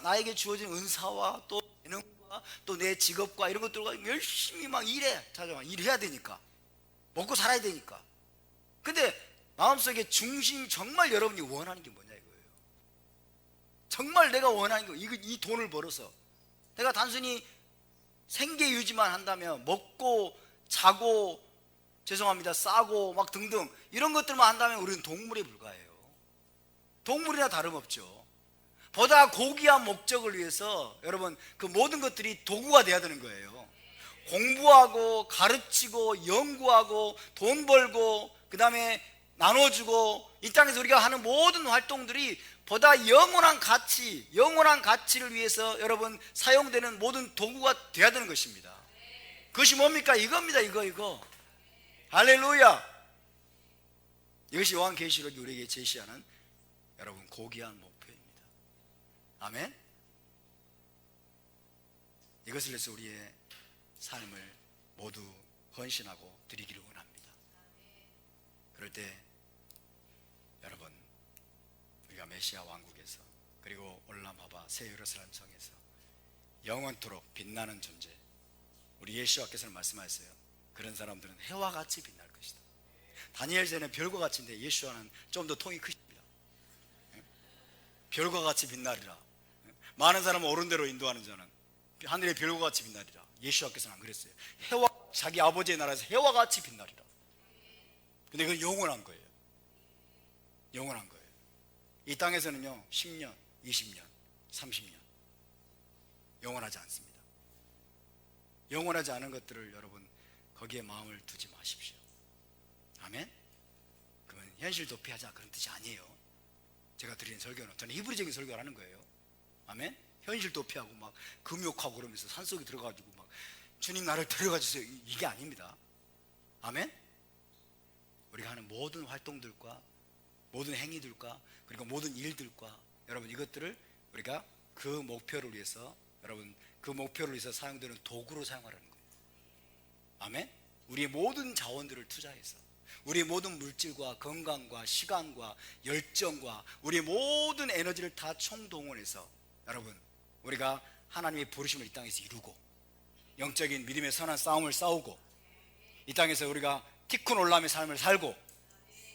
나에게 주어진 은사와 또 재능과 또 내 직업과 이런 것들과 열심히 막 일해야 되니까, 먹고 살아야 되니까. 근데 마음속에 중심, 정말 여러분이 원하는 게 뭐냐 이거예요. 정말 내가 원하는 거, 이 돈을 벌어서 내가 단순히 생계 유지만 한다면, 먹고 자고 싸고 막 등등 이런 것들만 한다면 우리는 동물에 불과해요. 동물이나 다름없죠. 보다 고귀한 목적을 위해서 여러분 그 모든 것들이 도구가 돼야 되는 거예요. 공부하고 가르치고 연구하고 돈 벌고 그 다음에 나눠주고 이 땅에서 우리가 하는 모든 활동들이 보다 영원한 가치를 위해서 여러분 사용되는 모든 도구가 돼야 되는 것입니다. 그것이 뭡니까? 이겁니다. 이거. 할렐루야. 이것이 요한계시록이 우리에게 제시하는 여러분 고귀한 목표입니다. 아멘. 이것을 위해서 우리의 삶을 모두 헌신하고 드리기를 원합니다. 그럴 때 여러분 우리가 메시아 왕국에서, 그리고 올라마바 새 예루살렘 성에서 영원토록 빛나는 존재, 우리 예수와께서는 말씀하셨어요. 그런 사람들은 해와 같이 빛날 것이다. 다니엘서는 별과 같이인데 예수와는 좀 더 통이 크십니다. 별과 같이 빛나리라. 많은 사람은 옳은 대로 인도하는 자는 하늘의 별과 같이 빛나리라. 예수와께서는 안 그랬어요. 해와, 자기 아버지의 나라에서 해와 같이 빛나리라. 근데 그건 영원한 거예요. 영원한 거예요. 이 땅에서는요 10년, 20년, 30년 영원하지 않습니다. 영원하지 않은 것들을 여러분 거기에 마음을 두지 마십시오. 아멘. 그러면 현실 도피하자 그런 뜻이 아니에요. 제가 드리는 설교는 저는 히브리적인 설교를 하는 거예요. 아멘. 현실 도피하고 막 금욕하고 그러면서 산속에 들어가지고 막 주님 나를 데려가 주세요, 이게 아닙니다. 아멘. 우리가 하는 모든 활동들과 모든 행위들과 그리고 모든 일들과 여러분 이것들을 우리가 그 목표를 위해서, 여러분 그 목표를 위해서 사용되는 도구로 사용하라는 거예요. 아멘. 우리의 모든 자원들을 투자해서 우리의 모든 물질과 건강과 시간과 열정과 우리의 모든 에너지를 다 총동원해서 여러분 우리가 하나님의 부르심을 이 땅에서 이루고 영적인 믿음의 선한 싸움을 싸우고 이 땅에서 우리가 티쿤 올람의 삶을 살고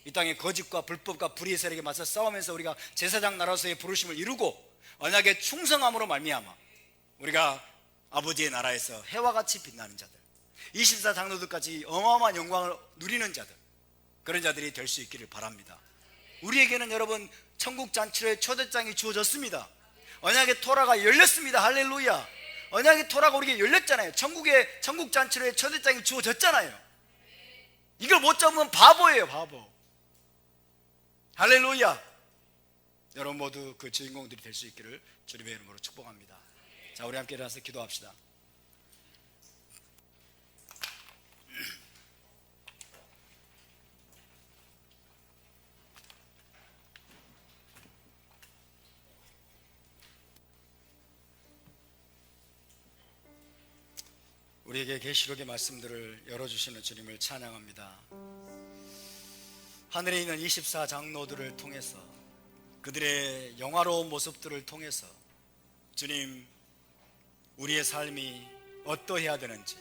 이 땅의 거짓과 불법과 불의의 세력에 맞서 싸우면서 우리가 제사장 나라로서의 부르심을 이루고 언약에 충성함으로 말미암아 우리가 아버지의 나라에서 해와 같이 빛나는 자들, 24 장로들까지 어마어마한 영광을 누리는 자들, 그런 자들이 될 수 있기를 바랍니다. 우리에게는 여러분 천국 잔치로의 초대장이 주어졌습니다. 언약의 토라가 열렸습니다. 할렐루야. 언약의 토라가 우리에게 열렸잖아요. 천국 잔치로의 초대장이 주어졌잖아요. 이걸 못 잡으면 바보예요, 바보. 할렐루야. 여러분 모두 그 주인공들이 될 수 있기를 주님의 이름으로 축복합니다. 자, 우리 함께 일어나서 기도합시다. 우리에게 계시록의 말씀들을 열어주시는 주님을 찬양합니다. 하늘에 있는 24 장로들을 통해서, 그들의 영화로운 모습들을 통해서 주님, 우리의 삶이 어떠해야 되는지,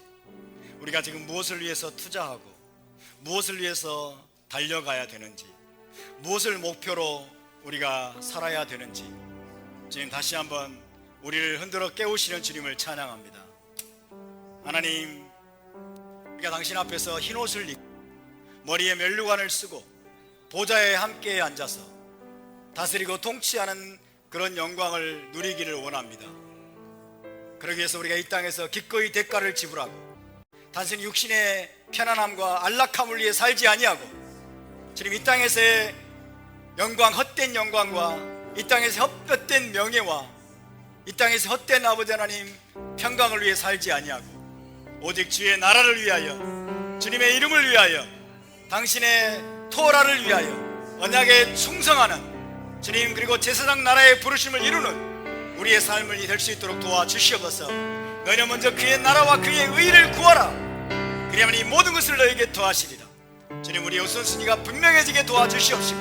우리가 지금 무엇을 위해서 투자하고 무엇을 위해서 달려가야 되는지, 무엇을 목표로 우리가 살아야 되는지 주님 다시 한번 우리를 흔들어 깨우시는 주님을 찬양합니다. 하나님, 우리가 당신 앞에서 흰옷을 입고 머리에 면류관을 쓰고 보좌에 함께 앉아서 다스리고 통치하는 그런 영광을 누리기를 원합니다. 그러기 위해서 우리가 이 땅에서 기꺼이 대가를 지불하고 단순히 육신의 편안함과 안락함을 위해 살지 아니하고 주님, 이 땅에서의 영광, 헛된 영광과 이 땅에서 헛된 명예와 이 땅에서 헛된 아버지 하나님 평강을 위해 살지 아니하고 오직 주의 나라를 위하여, 주님의 이름을 위하여, 당신의 토라를 위하여 언약에 충성하는 주님, 그리고 제사장 나라의 부르심을 이루는 우리의 삶을 될 수 있도록 도와주시옵소서. 너희는 먼저 그의 나라와 그의 의를 구하라. 그리하면 이 모든 것을 너희에게 더하시리라. 주님, 우리의 우선순위가 분명해지게 도와주시옵시고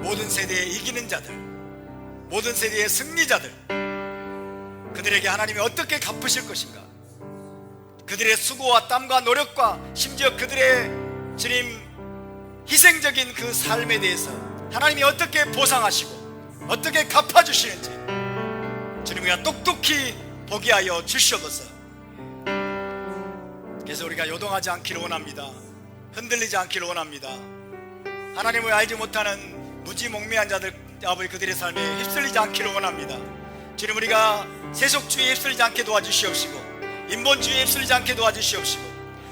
모든 세대에 이기는 자들, 모든 세대의 승리자들, 그들에게 하나님이 어떻게 갚으실 것인가, 그들의 수고와 땀과 노력과 심지어 그들의 주님 희생적인 그 삶에 대해서 하나님이 어떻게 보상하시고 어떻게 갚아주시는지 주님, 우리가 똑똑히 보게 하여 주시옵소서. 그래서 우리가 요동하지 않기를 원합니다. 흔들리지 않기를 원합니다. 하나님을 알지 못하는 무지몽매한 자들, 아버지, 그들의 삶에 휩쓸리지 않기를 원합니다. 주님, 우리가 세속주의에 휩쓸리지 않게 도와주시옵시고 인본주의에 휩쓸리지 않게 도와주시옵시고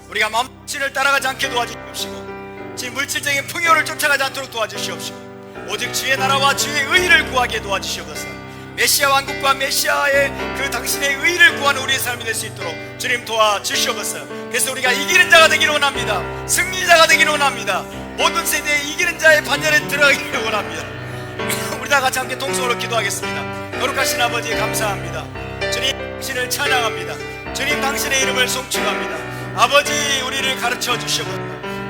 우리가 마음신을 따라가지 않게 도와주시옵시고 지금 물질적인 풍요를 쫓아가지 않도록 도와주시옵시고 오직 주의 나라와 주의 의를 구하게 도와주시옵소서. 메시아 왕국과 메시아의 그 당신의 의를 구하는 우리의 삶이 될 수 있도록 주님 도와주시옵소서. 그래서 우리가 이기는 자가 되기를 원합니다. 승리자가 되기를 원합니다. 모든 세대에 이기는 자의 반열에 들어가기를 원합니다. 우리 다 같이 함께 동성으로 기도하겠습니다. 거룩하신 아버지, 감사합니다. 주님, 당신을 찬양합니다. 주님, 당신의 이름을 송축합니다. 아버지, 우리를 가르쳐 주시옵소서.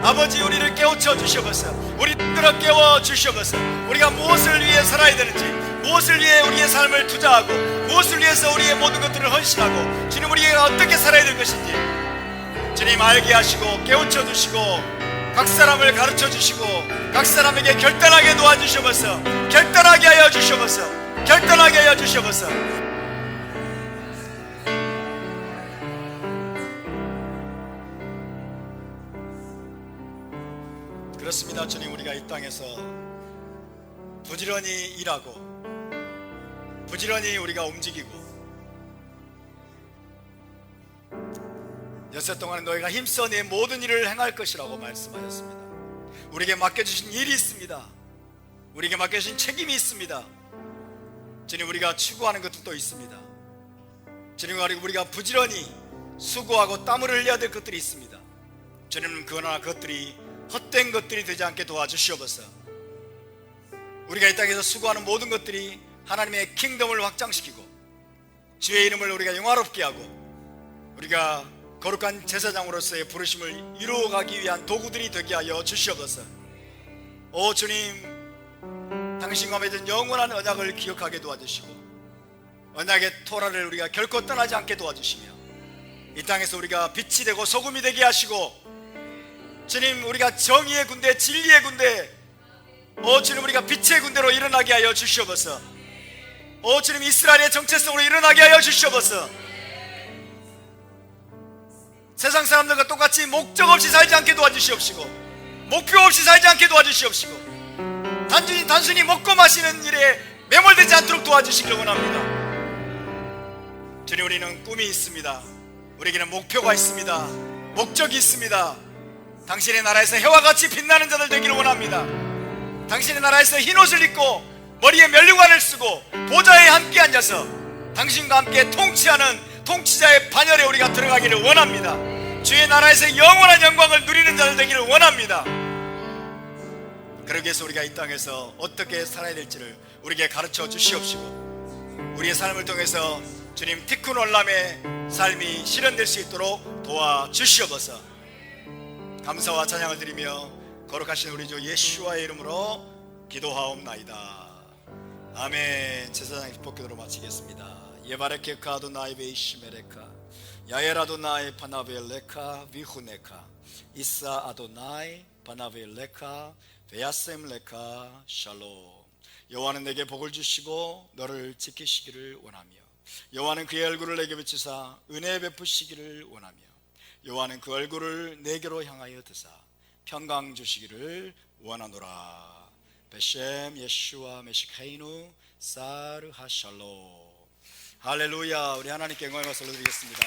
아버지, 우리를 깨우쳐 주시옵소서. 우리들을 깨워 주시옵소서. 우리가 무엇을 위해 살아야 되는지, 무엇을 위해 우리의 삶을 투자하고 무엇을 위해서 우리의 모든 것들을 헌신하고 주님, 우리가 어떻게 살아야 될 것인지 주님 알게 하시고 깨우쳐 주시고 각 사람을 가르쳐 주시고 각 사람에게 결단하게 도와주시옵소서. 결단하게 하여 주시옵소서. 결단하게 하여 주시옵소서. 그렇습니다. 주님, 우리가 이 땅에서 부지런히 일하고 부지런히 우리가 움직이고 여섯 동안 너희가 힘써 내 모든 일을 행할 것이라고 말씀하셨습니다. 우리에게 맡겨주신 일이 있습니다. 우리에게 맡겨주신 책임이 있습니다. 주님, 우리가 추구하는 것도 있습니다. 주님, 우리가 부지런히 수고하고 땀을 흘려야 될 것들이 있습니다. 주님, 그러나 그것들이 헛된 것들이 되지 않게 도와주시옵소서. 우리가 이 땅에서 수고하는 모든 것들이 하나님의 킹덤을 확장시키고 주의 이름을 우리가 영화롭게 하고 우리가 거룩한 제사장으로서의 부르심을 이루어가기 위한 도구들이 되게 하여 주시옵소서. 오 주님, 당신과 맺은 영원한 언약을 기억하게 도와주시고 언약의 토라를 우리가 결코 떠나지 않게 도와주시며 이 땅에서 우리가 빛이 되고 소금이 되게 하시고 주님, 우리가 정의의 군대, 진리의 군대, 주님, 우리가 빛의 군대로 일어나게 하여 주시옵소서. 주님, 이스라엘의 정체성으로 일어나게 하여 주시옵소서. 세상 사람들과 똑같이 목적 없이 살지 않게 도와주시옵시고, 목표 없이 살지 않게 도와주시옵시고, 단순히 먹고 마시는 일에 매몰되지 않도록 도와주시기를 원합니다. 주님, 우리는 꿈이 있습니다. 우리에게는 목표가 있습니다. 목적이 있습니다. 당신의 나라에서 해와 같이 빛나는 자들 되기를 원합니다. 당신의 나라에서 흰옷을 입고 머리에 면류관을 쓰고 보좌에 함께 앉아서 당신과 함께 통치하는 통치자의 반열에 우리가 들어가기를 원합니다. 주의 나라에서 영원한 영광을 누리는 자들 되기를 원합니다. 그러기 위해서 우리가 이 땅에서 어떻게 살아야 될지를 우리에게 가르쳐 주시옵시고, 우리의 삶을 통해서 주님 티쿤 올람의 삶이 실현될 수 있도록 도와주시옵소서. 감사와 찬양을 드리며 거룩하신 우리 주 예수와의 이름으로 기도하옵나이다. 아멘. 제사장 기도로 마치겠습니다. 예바레케카 아도나이 베이시메레카 야엘 아도나이 파나벨레카 비후네카 이사 아도나이 파나벨레카 베야셈레카 샬롬. 여호와는 내게 복을 주시고 너를 지키시기를 원하며, 여호와는 그의 얼굴을 내게 비추사 은혜 베푸시기를 원하며, 여호와는 그 얼굴을 내게로 향하여 드사 평강 주시기를 원하노라. 베셈 예슈와 메시카이누 사르 하샬롬. 할렐루야. 우리 하나님께 영광을 올려드리겠습니다.